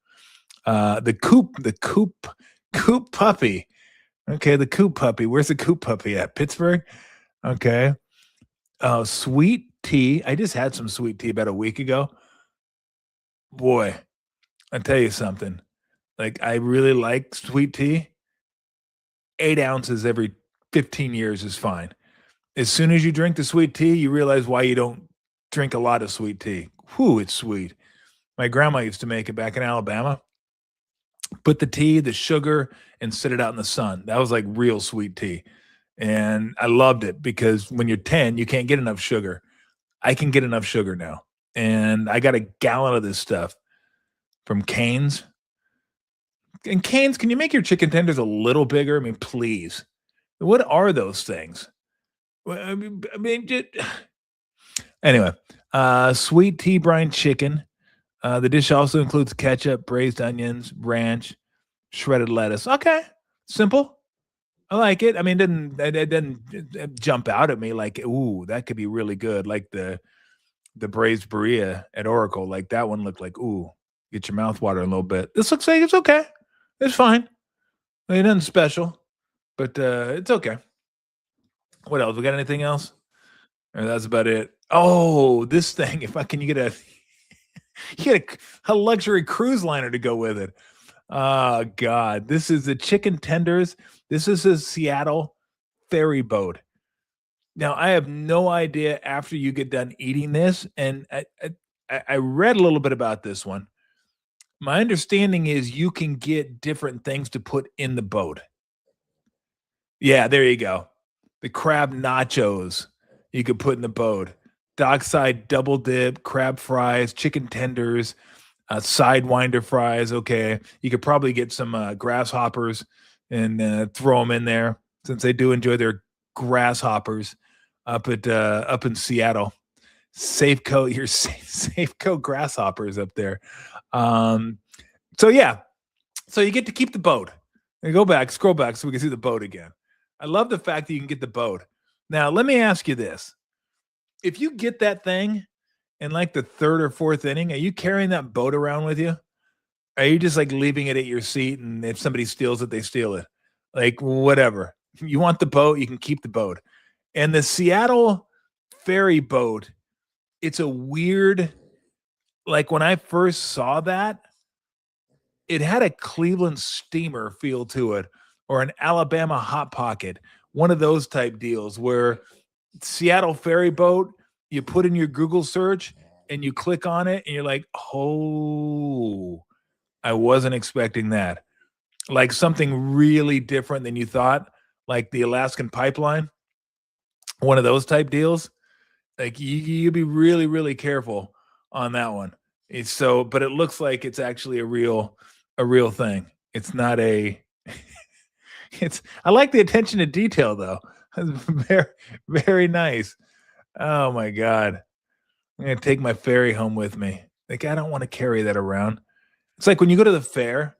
The Coop puppy. Okay, the Coop puppy. Where's the Coop puppy at? Pittsburgh? Okay. Sweet tea. I just had some sweet tea about a week ago. Boy, I'll tell you something. I really like sweet tea. 8 ounces every 15 years is fine. As soon as you drink the sweet tea, you realize why you don't drink a lot of sweet tea. Whew, it's sweet. My grandma used to make it back in Alabama. Put the tea, the sugar, and sit it out in the sun. That was real sweet tea. And I loved it because when you're 10, you can't get enough sugar. I can get enough sugar now. And I got a gallon of this stuff from Cane's. And Canes, can you make your chicken tenders a little bigger? I mean, please. What are those things? Anyway, sweet tea brine chicken. The dish also includes ketchup, braised onions, ranch, shredded lettuce. Okay, simple. I like it. I mean, it didn't jump out at me like, ooh, that could be really good. Like the braised burrito at Oracle, like that one looked like, ooh, get your mouth watering a little bit. This looks like it's okay. It's fine. I mean, nothing special, but it's okay. What else? We got anything else? Or that's about it. Oh, this thing. If I can, you get a luxury cruise liner to go with it. Oh God, this is the chicken tenders. This is a Seattle ferry boat. Now I have no idea after you get done eating this, and I read a little bit about this one. My understanding is you can get different things to put in the boat. Yeah, there you go. The crab nachos you could put in the boat. Dockside double dip, crab fries, chicken tenders, sidewinder fries. Okay, you could probably get some grasshoppers and throw them in there since they do enjoy their grasshoppers up in Seattle. Safeco, your Safeco grasshoppers up there. Um, so yeah, so you get to keep the boat. And go back, scroll back so we can see the boat again. I love the fact that you can get the boat. Now, let me ask you this. If you get that thing in like the third or fourth inning, are you carrying that boat around with you? Are you just like leaving it at your seat and if somebody steals it, they steal it? Like whatever. You want the boat, you can keep the boat. And the Seattle ferry boat, it's a weird, like when I first saw that, it had a Cleveland steamer feel to it or an Alabama hot pocket, one of those type deals where Seattle ferry boat, you put in your Google search and you click on it and you're like, oh, I wasn't expecting that. Like something really different than you thought, like the Alaskan pipeline, one of those type deals. Like you be really, really careful on that one. It's so, but it looks like it's actually a real thing. It's not a it's I like the attention to detail though. Very, very nice. Oh my God. I'm gonna take my ferry home with me. Like I don't want to carry that around. It's like when you go to the fair,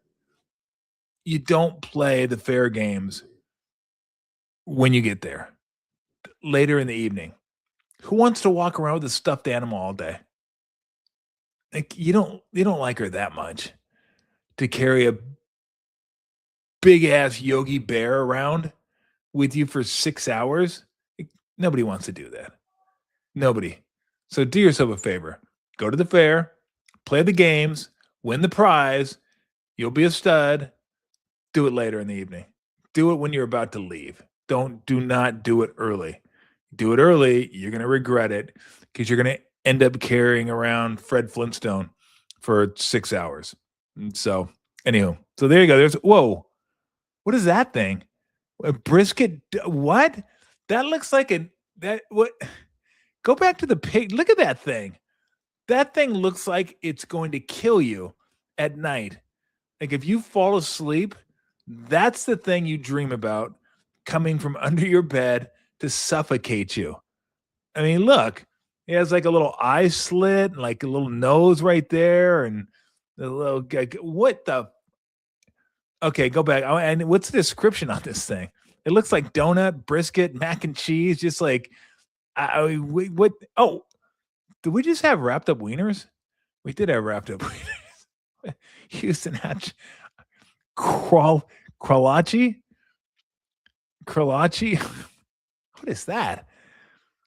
you don't play the fair games when you get there. Later in the evening. Who wants to walk around with a stuffed animal all day? Like you don't like her that much to carry a big ass Yogi Bear around with you for 6 hours. Like, nobody wants to do that. Nobody. So do yourself a favor. Go to the fair, play the games, win the prize. You'll be a stud. Do it later in the evening. Do it when you're about to leave. Do not do it early. Do it early, you're going to regret it because you're going to end up carrying around Fred Flintstone for 6 hours. And so, anywho, so there you go. There's whoa, what is that thing? A brisket? What? That looks like that. What? Go back to the pig. Look at that thing. That thing looks like it's going to kill you at night. Like if you fall asleep, that's the thing you dream about coming from under your bed to suffocate you. I mean, look, he has like a little eye slit, and like a little nose right there, and the little what the? Okay, go back. Oh, and what's the description on this thing? It looks like donut, brisket, mac and cheese, just like what? Oh, did we just have wrapped up wieners? We did have wrapped up wieners. Houston Hatch, Kralachi. What is that?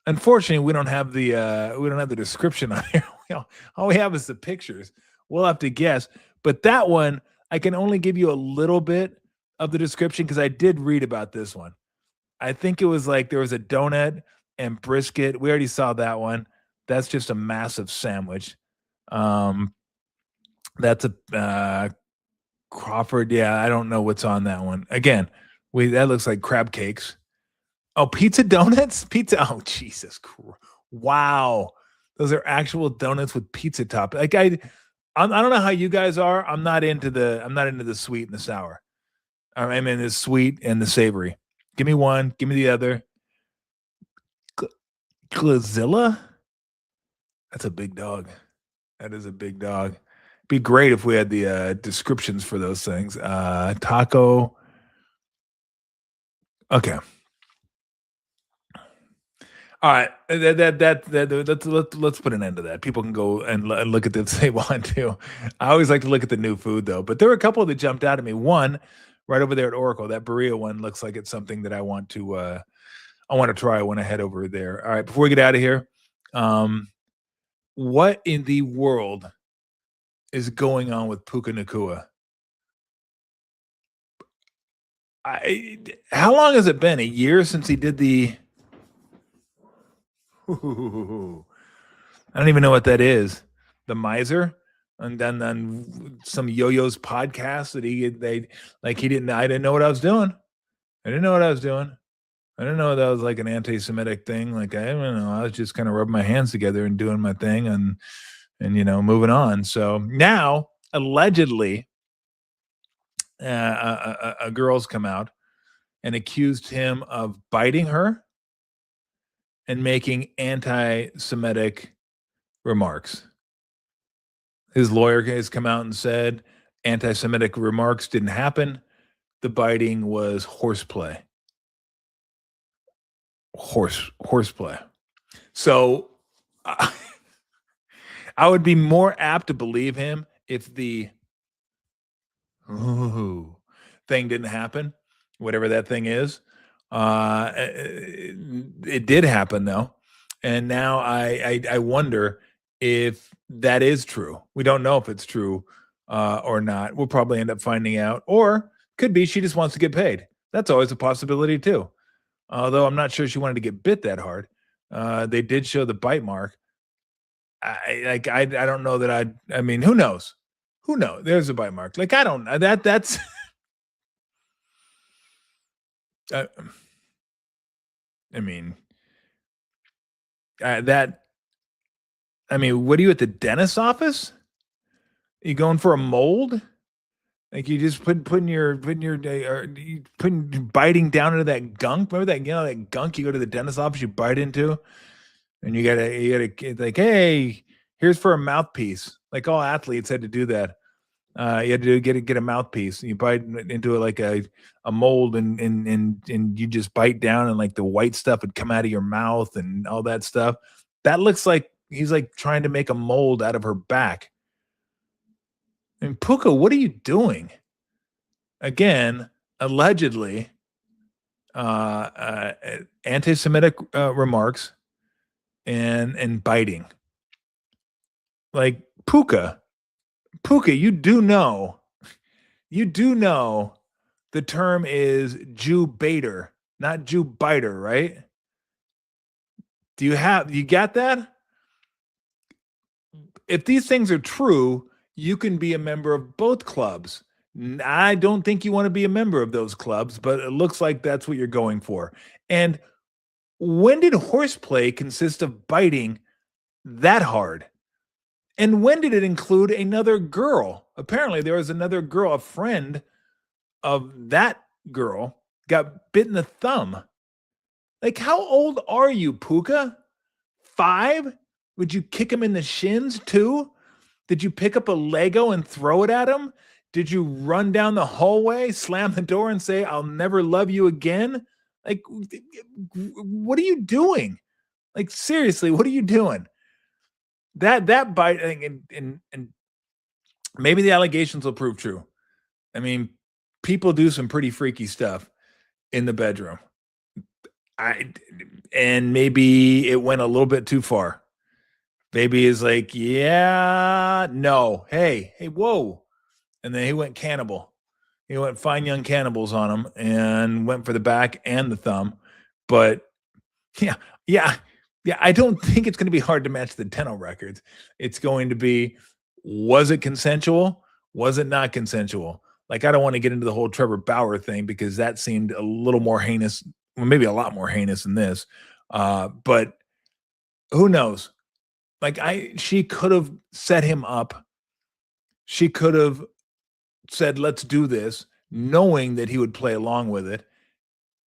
Unfortunately, we don't have the description on here. All we have is the pictures. We'll have to guess. But that one, I can only give you a little bit of the description because I did read about this one. I think it was like there was a donut and brisket. We already saw that one. That's just a massive sandwich. That's a Crawford. Yeah, I don't know what's on that one. Again, that looks like crab cakes. Oh, pizza donuts? Pizza. Oh, Jesus. Wow. Those are actual donuts with pizza top. Like I don't know how you guys are. I'm not into the sweet and the sour. I'm in the sweet and the savory. Give me one. Give me the other. Glazilla? That's a big dog. That is a big dog. Be great if we had the descriptions for those things. Taco. Okay. All right. Let's put an end to that. People can go and look at this if they want to. I always like to look at the new food though, but there were a couple that jumped out at me. One, right over there at Oracle, that burrito one looks like it's something that I want to try when I head over there. All right, before we get out of here, what in the world is going on with Puka Nakua? How long has it been? A year since he did the. I don't even know what that is. The miser, and then some Yo-Yo's podcast that he didn't. I didn't know what I was doing. I didn't know what I was doing. I didn't know that was like an anti-Semitic thing. Like I don't know. I was just kind of rubbing my hands together and doing my thing and moving on. So now allegedly, a girl's come out and accused him of biting her and making anti-Semitic remarks. His lawyer has come out and said anti-Semitic remarks didn't happen. The biting was horseplay. Horseplay. So I would be more apt to believe him if the thing didn't happen, whatever that thing is. It did happen though, and now I wonder if that is true. We don't know if it's true or not. We'll probably end up finding out, or could be she just wants to get paid. That's always a possibility too. Although I'm not sure she wanted to get bit that hard. They did show the bite mark. I don't know that I mean, who knows? Who knows? There's a bite mark. Like I don't that's I mean that I mean, what are you at the dentist's office? Are you going for a mold? Like you just putting biting down into that gunk. Remember that that gunk you go to the dentist's office, you bite into, and you gotta like, hey, here's for a mouthpiece. Like all athletes had to do that. You had to get a mouthpiece. You bite into it like a mold, and you just bite down, and like the white stuff would come out of your mouth and all that stuff. That looks like he's like trying to make a mold out of her back. And Puka, what are you doing? Again, allegedly, anti-Semitic remarks and biting. Like Puka, you do know the term is Jew baiter, not Jew biter, right? You got that? If these things are true, you can be a member of both clubs. I don't think you want to be a member of those clubs, but it looks like that's what you're going for. And when did horseplay consist of biting that hard? And when did it include another girl? Apparently, there was another girl, a friend of that girl, got bit in the thumb. Like, how old are you, Puka? 5? Would you kick him in the shins too? Did you pick up a Lego and throw it at him? Did you run down the hallway, slam the door, and say, I'll never love you again? Like, what are you doing? Like, seriously, what are you doing? That bite, and maybe the allegations will prove true. I mean, people do some pretty freaky stuff in the bedroom. And maybe it went a little bit too far. Baby is like, yeah, no, hey, whoa. And then he went cannibal. He went fine young cannibals on him and went for the back and the thumb. But yeah. I don't think it's going to be hard to match the dental records. It's going to be, was it consensual? Was it not consensual? Like, I don't want to get into the whole Trevor Bauer thing because that seemed a little more heinous, well, maybe a lot more heinous than this. But who knows? Like she could have set him up She could have said, "Let's do this," knowing that he would play along with it,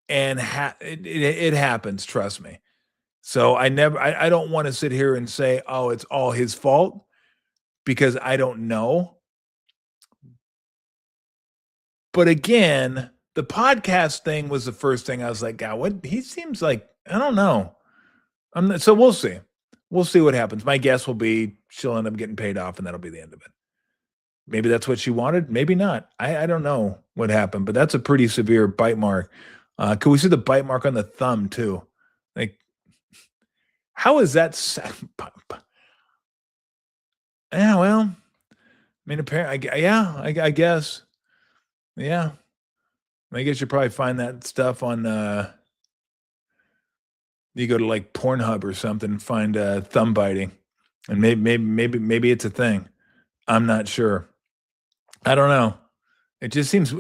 and it happens. Trust me. So I don't want to sit here and say, "Oh, it's all his fault," because I don't know. But again, the podcast thing was the first thing I was like, God, what he seems like, I don't know. So we'll see. We'll see what happens. My guess will be she'll end up getting paid off and that'll be the end of it. Maybe that's what she wanted. Maybe not. I don't know what happened, but that's a pretty severe bite mark. Could we see the bite mark on the thumb too? Like, how is that? Yeah, well, I mean, apparently, yeah, I guess. Yeah. I guess you probably find that stuff on you go to like Pornhub or something and find thumb biting. And maybe it's a thing. I'm not sure. I don't know. It just seems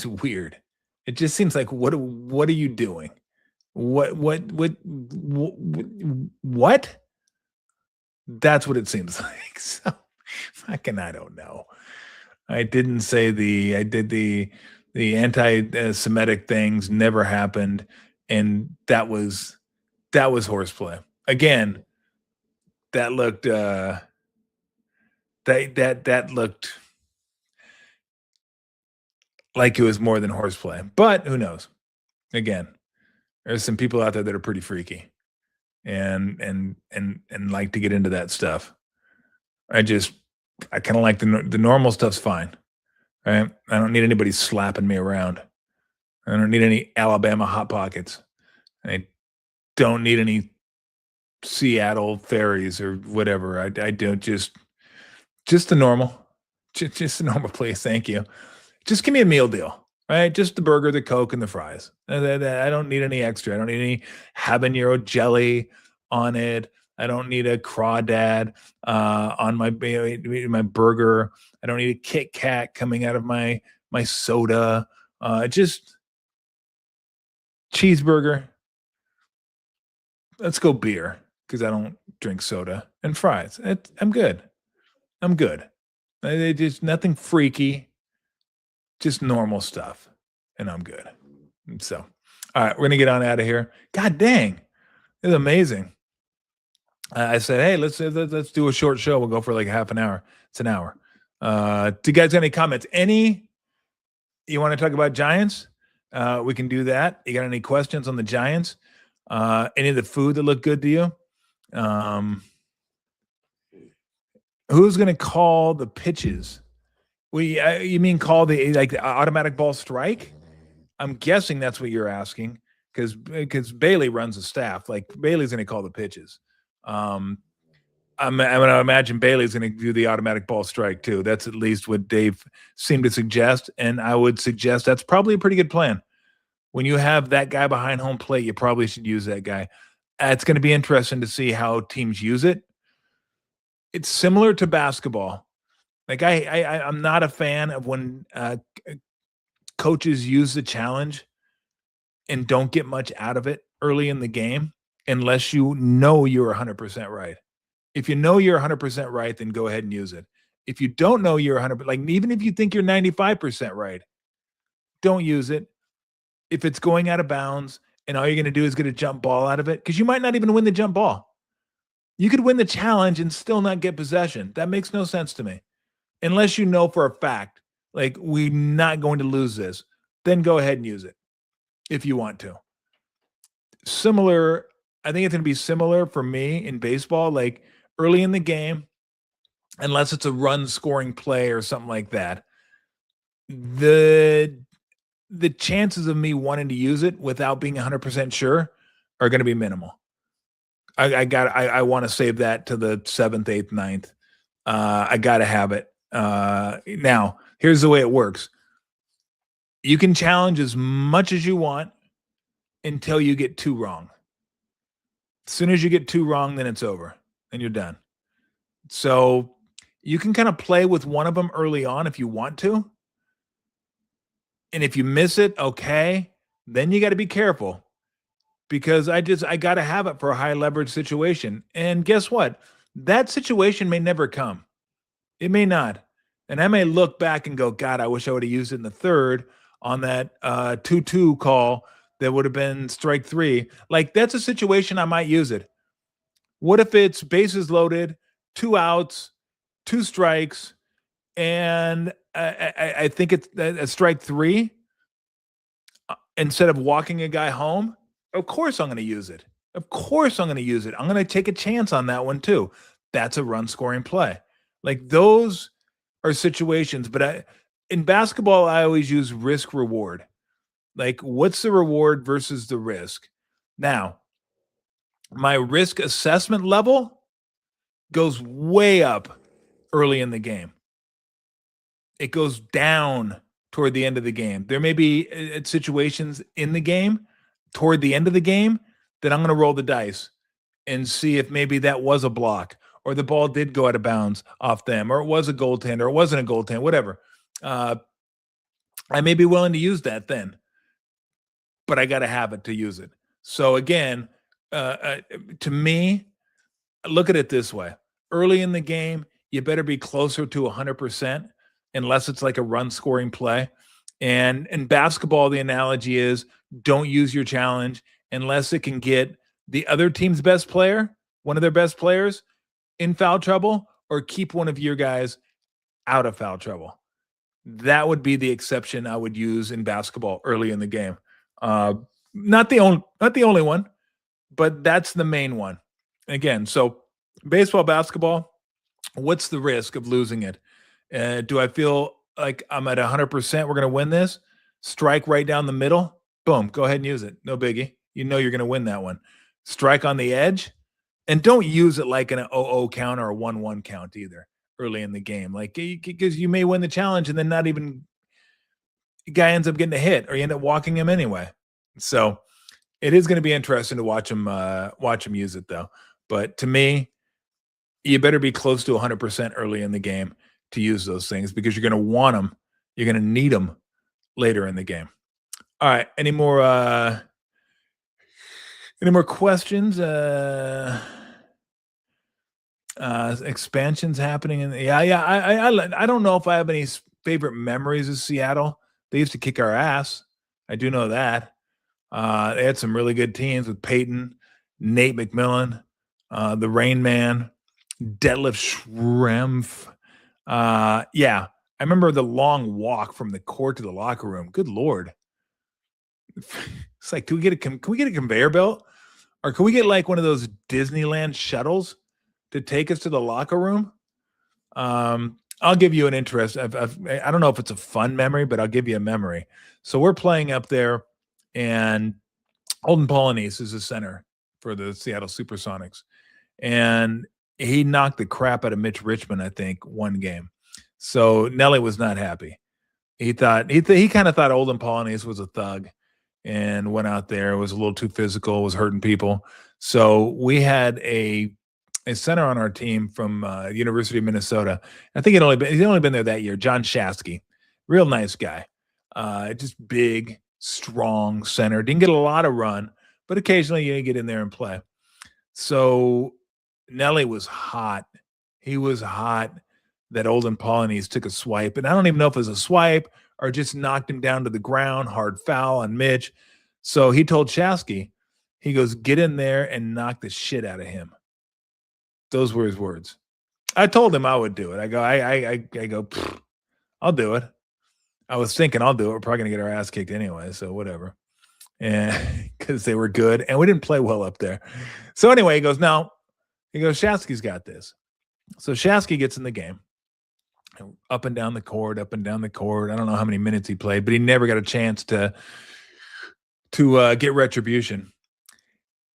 weird. It just seems like what are you doing? What? That's what it seems like. So fucking I don't know. I didn't say I did the anti-Semitic things never happened, and that was horseplay. Again, that looked that looked like it was more than horseplay. But who knows? Again, there's some people out there that are pretty freaky and like to get into that stuff. I kind of like the normal stuff's fine. Right? I don't need anybody slapping me around. I don't need any Alabama hot pockets. I don't need any Seattle ferries or whatever. I don't just the normal, just the normal place. Thank you. Just give me a meal deal, right? Just the burger, the Coke, and the fries. I don't need any extra. I don't need any habanero jelly on it. I don't need a crawdad on my burger. I don't need a Kit Kat coming out of my soda. Just cheeseburger. Let's go beer because I don't drink soda and fries. I'm good. I'm good. Just nothing freaky, just normal stuff, and I'm good. So, all right, we're gonna get on out of here. God dang, it's amazing. I said, hey, let's do a short show. We'll go for like half an hour. It's an hour. Do you guys got any comments? You want to talk about Giants? We can do that. You got any questions on the Giants? Any of the food that looked good to you? Who's going to call the pitches? You mean call the automatic ball strike? I'm guessing that's what you're asking because Bailey runs the staff. Like Bailey's going to call the pitches. I'm going to imagine Bailey's going to do the automatic ball strike too. That's at least what Dave seemed to suggest, and I would suggest that's probably a pretty good plan. When you have that guy behind home plate, you probably should use that guy. It's going to be interesting to see how teams use it. It's similar to basketball. Like I'm not a fan of when coaches use the challenge and don't get much out of it early in the game unless you know you're 100% right. If you know you're 100% right, then go ahead and use it. If you don't know you're 100%, like even if you think you're 95% right, don't use it. If it's going out of bounds and all you're going to do is get a jump ball out of it, because you might not even win the jump ball. You could win the challenge and still not get possession. That makes no sense to me. Unless you know for a fact, like we're not going to lose this, then go ahead and use it if you want to. Similar, I think it's going to be similar for me in baseball, like early in the game, unless it's a run scoring play or something like that. The chances of me wanting to use it without being 100% sure are going to be minimal. I want to save that to the 7th, 8th, 9th. I got to have it. Now, here's the way it works. You can challenge as much as you want until you get 2 wrong. As soon as you get 2 wrong, then it's over and you're done. So you can kind of play with one of them early on if you want to. And if you miss it, okay, then you got to be careful because I got to have it for a high leverage situation. And guess what? That situation may never come. It may not. And I may look back and go, God, I wish I would have used it in the third on that 2-2 call that would have been strike three. Like, that's a situation I might use it. What if it's bases loaded, 2 outs, 2 strikes, and I think it's a strike three instead of walking a guy home? Of course I'm going to use it. Of course I'm going to use it. I'm going to take a chance on that one too. That's a run scoring play. Like, those are situations, but in basketball, I always use risk reward. Like, what's the reward versus the risk? Now, my risk assessment level goes way up early in the game. It goes down toward the end of the game. There may be situations in the game toward the end of the game that I'm going to roll the dice and see if maybe that was a block, or the ball did go out of bounds off them, or it was a goaltender, or it wasn't a goaltender, whatever. I may be willing to use that then, but I got to have it to use it. So again, to me, look at it this way. Early in the game, you better be closer to 100% unless it's like a run scoring play. And in basketball, the analogy is don't use your challenge unless it can get the other team's best player, one of their best players, in foul trouble, or keep one of your guys out of foul trouble. That would be the exception I would use in basketball early in the game. Not the only one, but that's the main one. Again, so baseball, basketball, what's the risk of losing it? Do I feel like I'm at 100%? We're going to win this. Strike right down the middle. Boom. Go ahead and use it. No biggie. You know you're going to win that one. Strike on the edge. And don't use it like an 0-0 count or a 1-1 count either early in the game. Like, because you may win the challenge and then not even the guy ends up getting a hit, or you end up walking him anyway. So it is going to be interesting to watch him use it though. But to me, you better be close to 100% early in the game to use those things, because you're going to want them. You're going to need them later in the game. All right. Any more questions? Expansions happening I don't know if I have any favorite memories of Seattle. They used to kick our ass. I do know that. They had some really good teams with Peyton, Nate McMillan, the Rain Man, Detlef Schrempf. I remember the long walk from the court to the locker room. Good Lord. It's like, can we get a conveyor belt? Or can we get like one of those Disneyland shuttles to take us to the locker room? I'll give you an interest. I don't know if it's a fun memory, but I'll give you a memory. So we're playing up there, and Holden Polynice is the center for the Seattle Supersonics. And he knocked the crap out of Mitch Richmond, I think, one game. So Nelly was not happy. He kind of thought Holden Polynice was a thug and went out there, was a little too physical, was hurting people. So we had a center on our team from University of Minnesota. I think he'd only been there that year. John Shasky, real nice guy, just big, strong center. Didn't get a lot of run, but occasionally you get in there and play. So Nelly was hot. He was hot that Olden Polynice took a swipe, and I don't even know if it was a swipe or just knocked him down to the ground. Hard foul on Mitch. So he told Shasky, he goes, get in there and knock the shit out of him. Those were his words. I told him I would do it. I go, I'll do it. I was thinking I'll do it. We're probably going to get our ass kicked anyway, so whatever. And because they were good, and we didn't play well up there. So anyway, he goes, Shasky's got this. So Shasky gets in the game. Up and down the court. I don't know how many minutes he played, but he never got a chance to get retribution.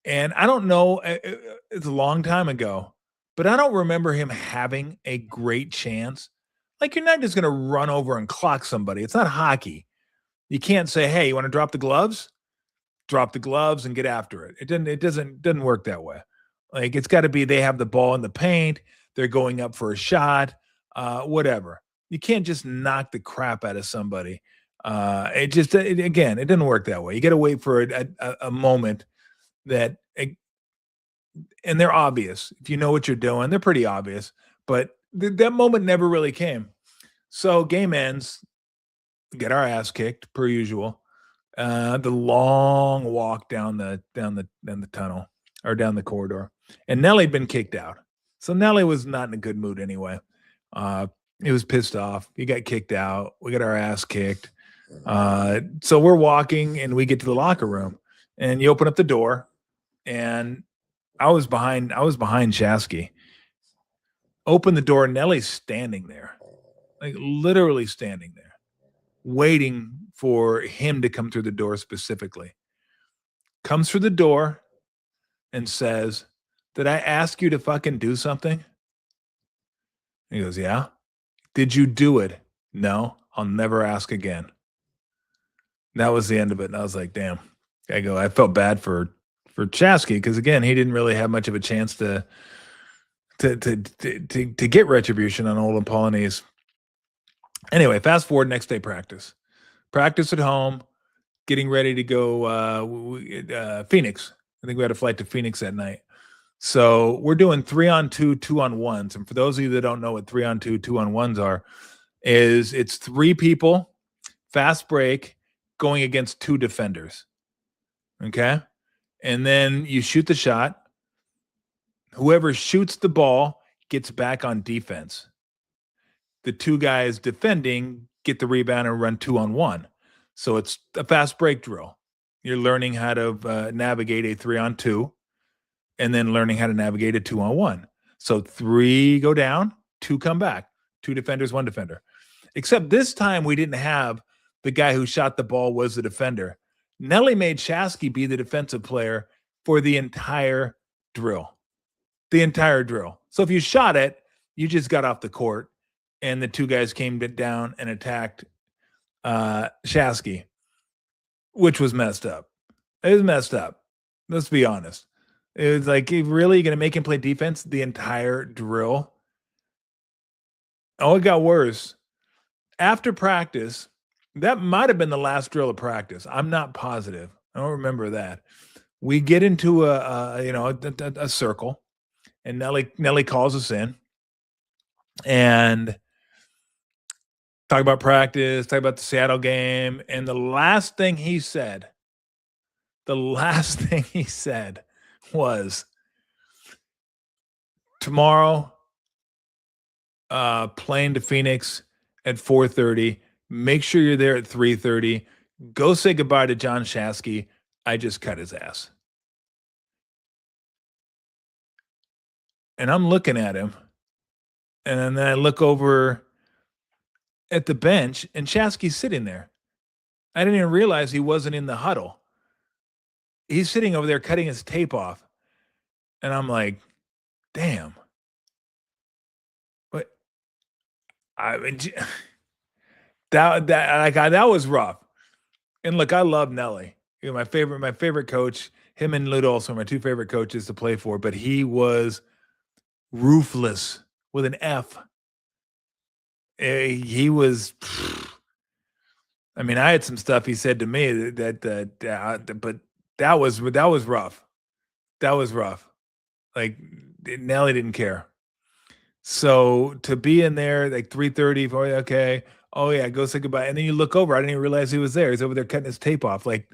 And I don't know, it's a long time ago, but I don't remember him having a great chance. Like, you're not just going to run over and clock somebody. It's not hockey. You can't say, hey, you want to drop the gloves? Drop the gloves and get after it. It doesn't work that way. Like, it's got to be they have the ball in the paint, they're going up for a shot, whatever. You can't just knock the crap out of somebody. It didn't work that way. You got to wait for a moment that, and they're obvious. If you know what you're doing, they're pretty obvious, but that moment never really came. So game ends, get our ass kicked per usual. The long walk down the tunnel or down the corridor, and Nelly'd been kicked out. So Nelly was not in a good mood anyway. He was pissed off. He got kicked out. We got our ass kicked. So we're walking, and we get to the locker room, and you open up the door, and I was behind Shasky. Open the door, Nelly's standing there, like literally standing there, waiting for him to come through the door specifically. Comes through the door and says, "Did I ask you to fucking do something?" He goes, "Yeah." "Did you do it?" "No, I'll never ask again." That was the end of it. And I was like, damn. I felt bad for Chasky because again, he didn't really have much of a chance to get retribution on old Apollonese. Anyway, fast forward, next day practice. Practice at home, getting ready to go Phoenix. I think we had a flight to Phoenix that night. So we're doing 3-on-2, 2-on-1s. And for those of you that don't know what 3-on-2, 2-on-1s are, it's 3 people, fast break, going against 2 defenders. Okay? And then you shoot the shot. Whoever shoots the ball gets back on defense. The 2 guys defending get the rebound and run 2-on-1. So it's a fast break drill. You're learning how to navigate a 3-on-2 and then learning how to navigate a 2-on-1. So 3 go down, 2 come back. 2 defenders, 1 defender. Except this time we didn't have the guy who shot the ball was the defender. Nelly made Shasky be the defensive player for the entire drill. The entire drill. So if you shot it, you just got off the court and the 2 guys came down and attacked Shasky, which was messed up. It was messed up. Let's be honest. It was like, really, you're going to make him play defense the entire drill? Oh, it got worse. After practice, that might have been the last drill of practice. I'm not positive. I don't remember that. We get into a circle, and Nelly calls us in and talk about practice, talk about the Seattle game, and the last thing he said was, tomorrow, plane to Phoenix at 4:30. Make sure you're there at 3:30. Go say goodbye to John Shasky. I just cut his ass. And I'm looking at him, and then I look over at the bench, and Shasky's sitting there. I didn't even realize he wasn't in the huddle. He's sitting over there cutting his tape off. And I'm like, damn. But I mean, that was rough. And look, I love Nelly. You know, my favorite coach, him and Ludolfs are my 2 favorite coaches to play for, but he was ruthless with an F. He was, I mean, I had some stuff he said to me but that was rough. That was rough. Like, Nelly didn't care. So to be in there like 3:30, okay, oh yeah, go say goodbye. And then you look over, I didn't even realize he was there. He's over there cutting his tape off. Like,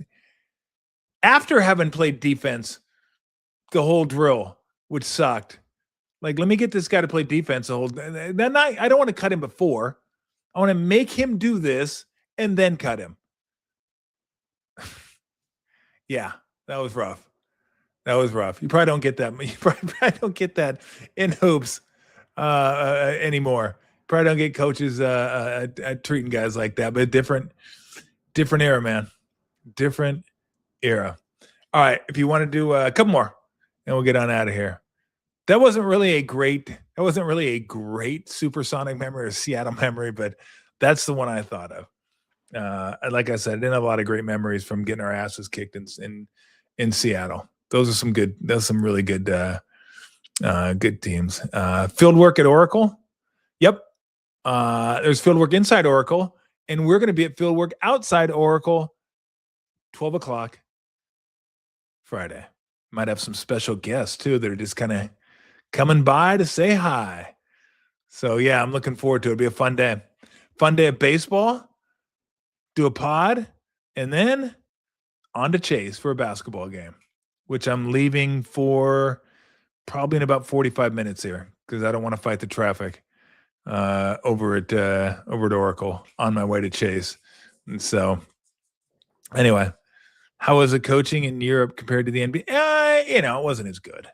after having played defense the whole drill, which sucked. Like, let me get this guy to play defense the whole that night. I don't want to cut him before. I want to make him do this and then cut him. Yeah, that was rough. That was rough. You probably don't get that. You probably don't get that in hoops anymore. Probably don't get coaches treating guys like that. But different era, man. Different era. All right, if you want to do a couple more, and we'll get on out of here. That wasn't really a great supersonic memory or Seattle memory, but that's the one I thought of. Like I said, I didn't have a lot of great memories from getting our asses kicked in Seattle. Those are some really good teams. Field work at Oracle. Yep. There's field work inside Oracle, and we're going to be at field work outside Oracle, 12 o'clock Friday. Might have some special guests too that are just kind of coming by to say hi. So yeah, I'm looking forward to it. It'll be a fun day. Fun day of baseball, do a pod, and then on to Chase for a basketball game, which I'm leaving for probably in about 45 minutes here because I don't want to fight the traffic over at Oracle on my way to Chase. And so anyway, how was it coaching in Europe compared to the NBA? It wasn't as good.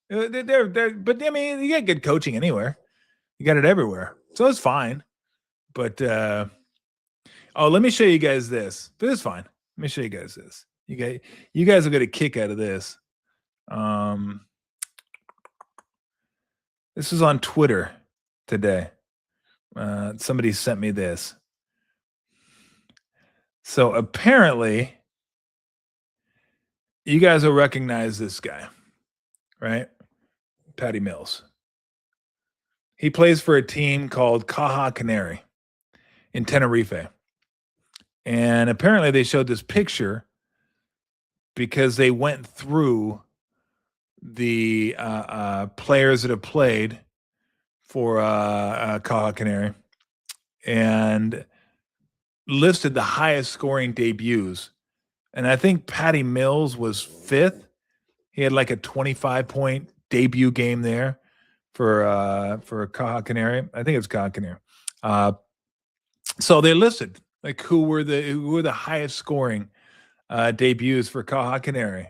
But I mean, you get good coaching anywhere. You got it everywhere, so it's fine. But let me show you guys this. But it's fine. Let me show you guys this. You guys will get a kick out of this. This is on Twitter today. Somebody sent me this. So apparently, you guys will recognize this guy, right? Patty Mills. He plays for a team called Caja Canary in Tenerife. And apparently they showed this picture because they went through the players that have played for Caja Canary and listed the highest scoring debuts. And I think Patty Mills was 5th. He had like a 25-point debut game there for Caja Canary. I think it's Caja Canary. So they listed like who were the highest scoring debuts for Caja Canary.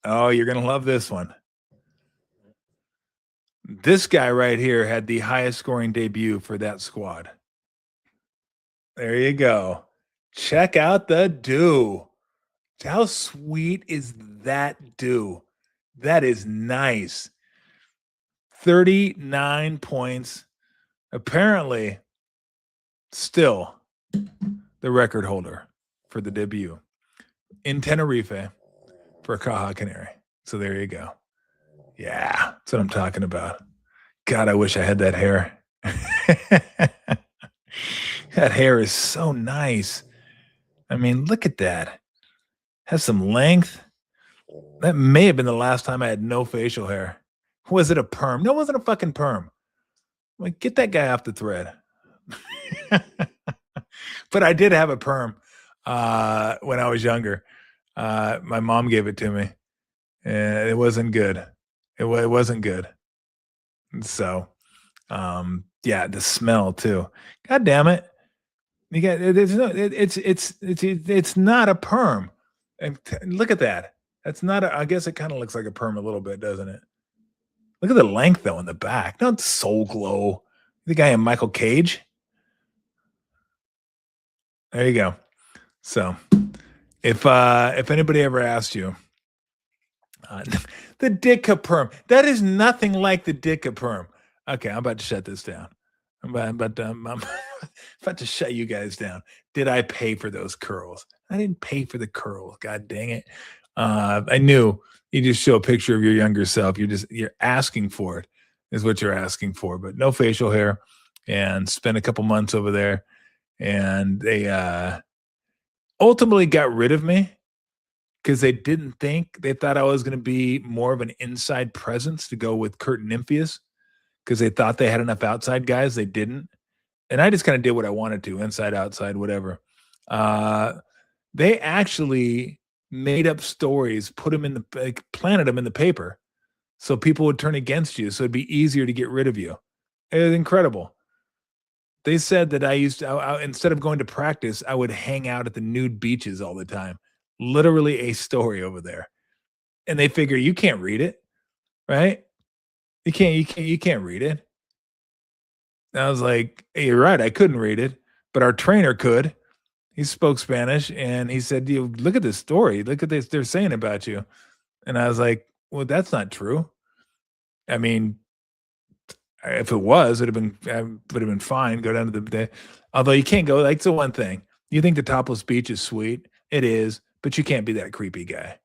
Oh, you're gonna love this one. This guy right here had the highest scoring debut for that squad. There you go. Check out the do. How sweet is that do? That is nice. 39 points. Apparently, still the record holder for the debut in Tenerife for Caja Canary. So there you go. Yeah, that's what I'm talking about. God, I wish I had that hair. That hair is so nice. I mean, look at that. Has some length. That may have been the last time I had no facial hair. Was it a perm? No, it wasn't a fucking perm. Like, get that guy off the thread. But I did have a perm when I was younger. My mom gave it to me, and it wasn't good. It wasn't good. So, yeah, the smell too. God damn it! You got it's not a perm. And look at that. That's not I guess it kind of looks like a perm a little bit, doesn't it? Look at the length though in the back. Not Soul Glow. The guy in Michael Cage. There you go. So, if anybody ever asked you, the Ditka perm, that is nothing like the Ditka perm. Okay, I'm about to shut this down. I'm about to shut you guys down. Did I pay for those curls? I didn't pay for the curls. God dang it. I knew you just show a picture of your younger self. You're asking for it is what you're asking for, but no facial hair and spent a couple months over there. And they ultimately got rid of me because they thought I was going to be more of an inside presence to go with Kurt Nymphius because they thought they had enough outside guys. They didn't. And I just kind of did what I wanted to, inside, outside, whatever. They actually made up stories, planted them in the paper so people would turn against you. So it'd be easier to get rid of you. It was incredible. They said that I instead of going to practice, I would hang out at the nude beaches all the time. Literally a story over there. And they figure you can't read it, right? You can't read it. And I was like, hey, you're right. I couldn't read it, but our trainer could. He spoke Spanish and he said, look at this story. Look at this. They're saying about you. And I was like, well, that's not true. I mean, if it was, it would have been fine. Go down to the although you can't go. Like, the one thing you think the topless beach is sweet, it is, but you can't be that creepy guy.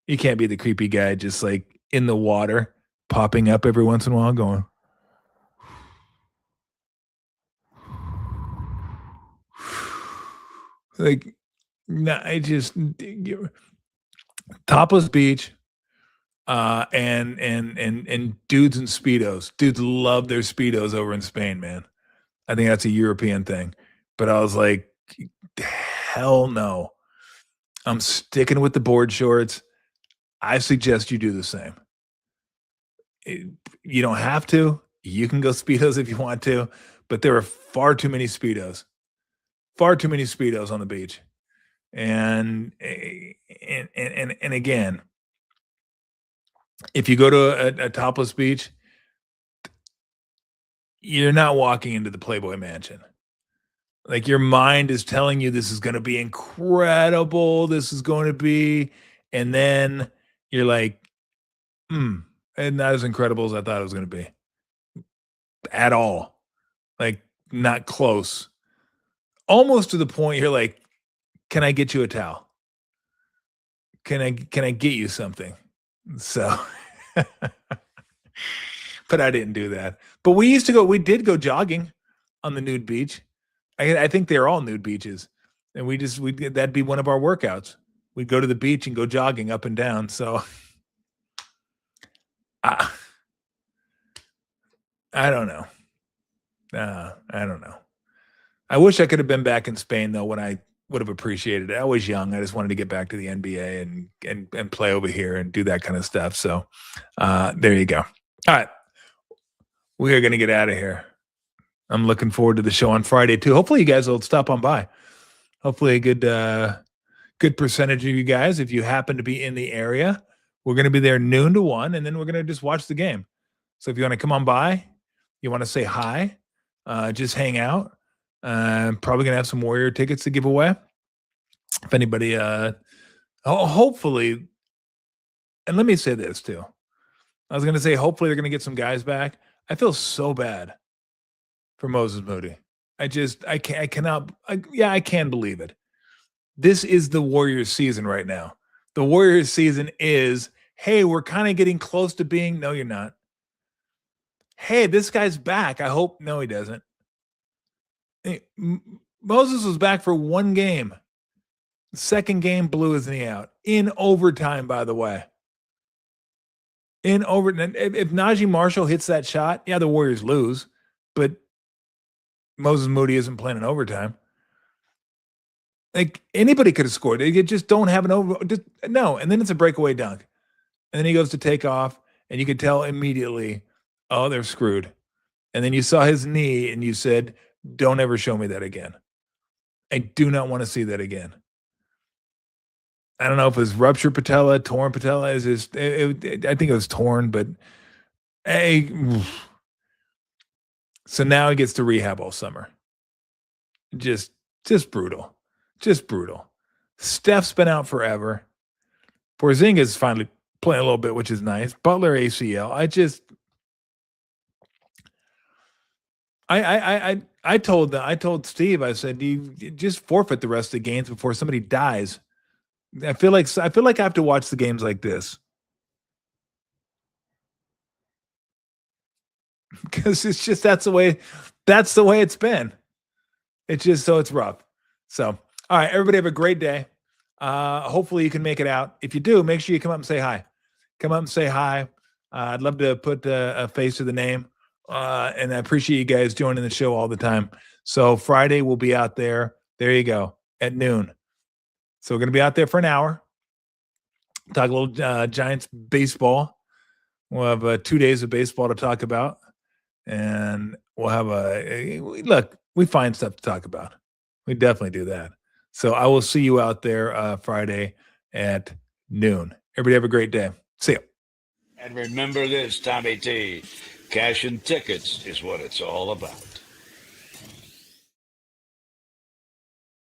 You can't be the creepy guy just like in the water, popping up every once in a while, going. Like, no, I just topless beach, and dudes in speedos. Dudes love their speedos over in Spain, man. I think that's a European thing. But I was like, hell no. I'm sticking with the board shorts. I suggest you do the same. You don't have to. You can go Speedos if you want to, but there are far too many Speedos. Far too many Speedos on the beach. And again, if you go to a topless beach, you're not walking into the Playboy Mansion. Like your mind is telling you this is going to be incredible. This is going to be, and then you're like, and not as incredible as I thought it was going to be at all. Like not close. Almost to the point you're like, can I get you a towel? Can I get you something? So, but I didn't do that. But we did go jogging on the nude beach. I think they're all nude beaches. And that'd be one of our workouts. We'd go to the beach and go jogging up and down. So I don't know. I don't know. I wish I could have been back in Spain though when I would have appreciated it. I was young. I just wanted to get back to the NBA and play over here and do that kind of stuff. So there you go. All right. We are going to get out of here. I'm looking forward to the show on Friday too. Hopefully you guys will stop on by. Hopefully a good percentage of you guys, if you happen to be in the area, we're going to be there noon to 1, and then we're going to just watch the game. So if you want to come on by, you want to say hi, just hang out. Probably going to have some Warrior tickets to give away. If anybody, hopefully, and let me say this too. I was going to say, hopefully they're going to get some guys back. I feel so bad for Moses Moody. I can't believe it. This is the Warriors season right now. The Warriors season is, hey, we're kind of getting close to being, no, you're not. Hey, this guy's back. I hope, no, he doesn't. Hey, Moses was back for one game. Second game blew his knee out. In overtime, by the way. If Najee Marshall hits that shot, yeah, the Warriors lose. But Moses Moody isn't playing in overtime. Like anybody could have scored. They just don't have no. And then it's a breakaway dunk. And then he goes to take off, and you could tell immediately, oh, they're screwed. And then you saw his knee, and you said, don't ever show me that again. I do not want to see that again. I don't know if it was ruptured patella, torn patella. I think it was torn, but hey. So now he gets to rehab all summer. Just brutal. Just brutal. Steph's been out forever. Porzingis finally playing a little bit, which is nice. Butler ACL. I told Steve, I said, you just forfeit the rest of the games before somebody dies. I feel like I have to watch the games like this. Because it's just that's the way it's been. It's just so it's rough. So all right, everybody have a great day. Hopefully you can make it out. If you do, make sure you come up and say hi. Come up and say hi. I'd love to put a face to the name. And I appreciate you guys joining the show all the time. So Friday we'll be out there. There you go, at noon. So we're going to be out there for an hour. Talk a little Giants baseball. We'll have 2 days of baseball to talk about. And we'll have we find stuff to talk about. We definitely do that. So I will see you out there Friday at noon. Everybody have a great day. See you. And remember this, Tommy T. Cash and tickets is what it's all about.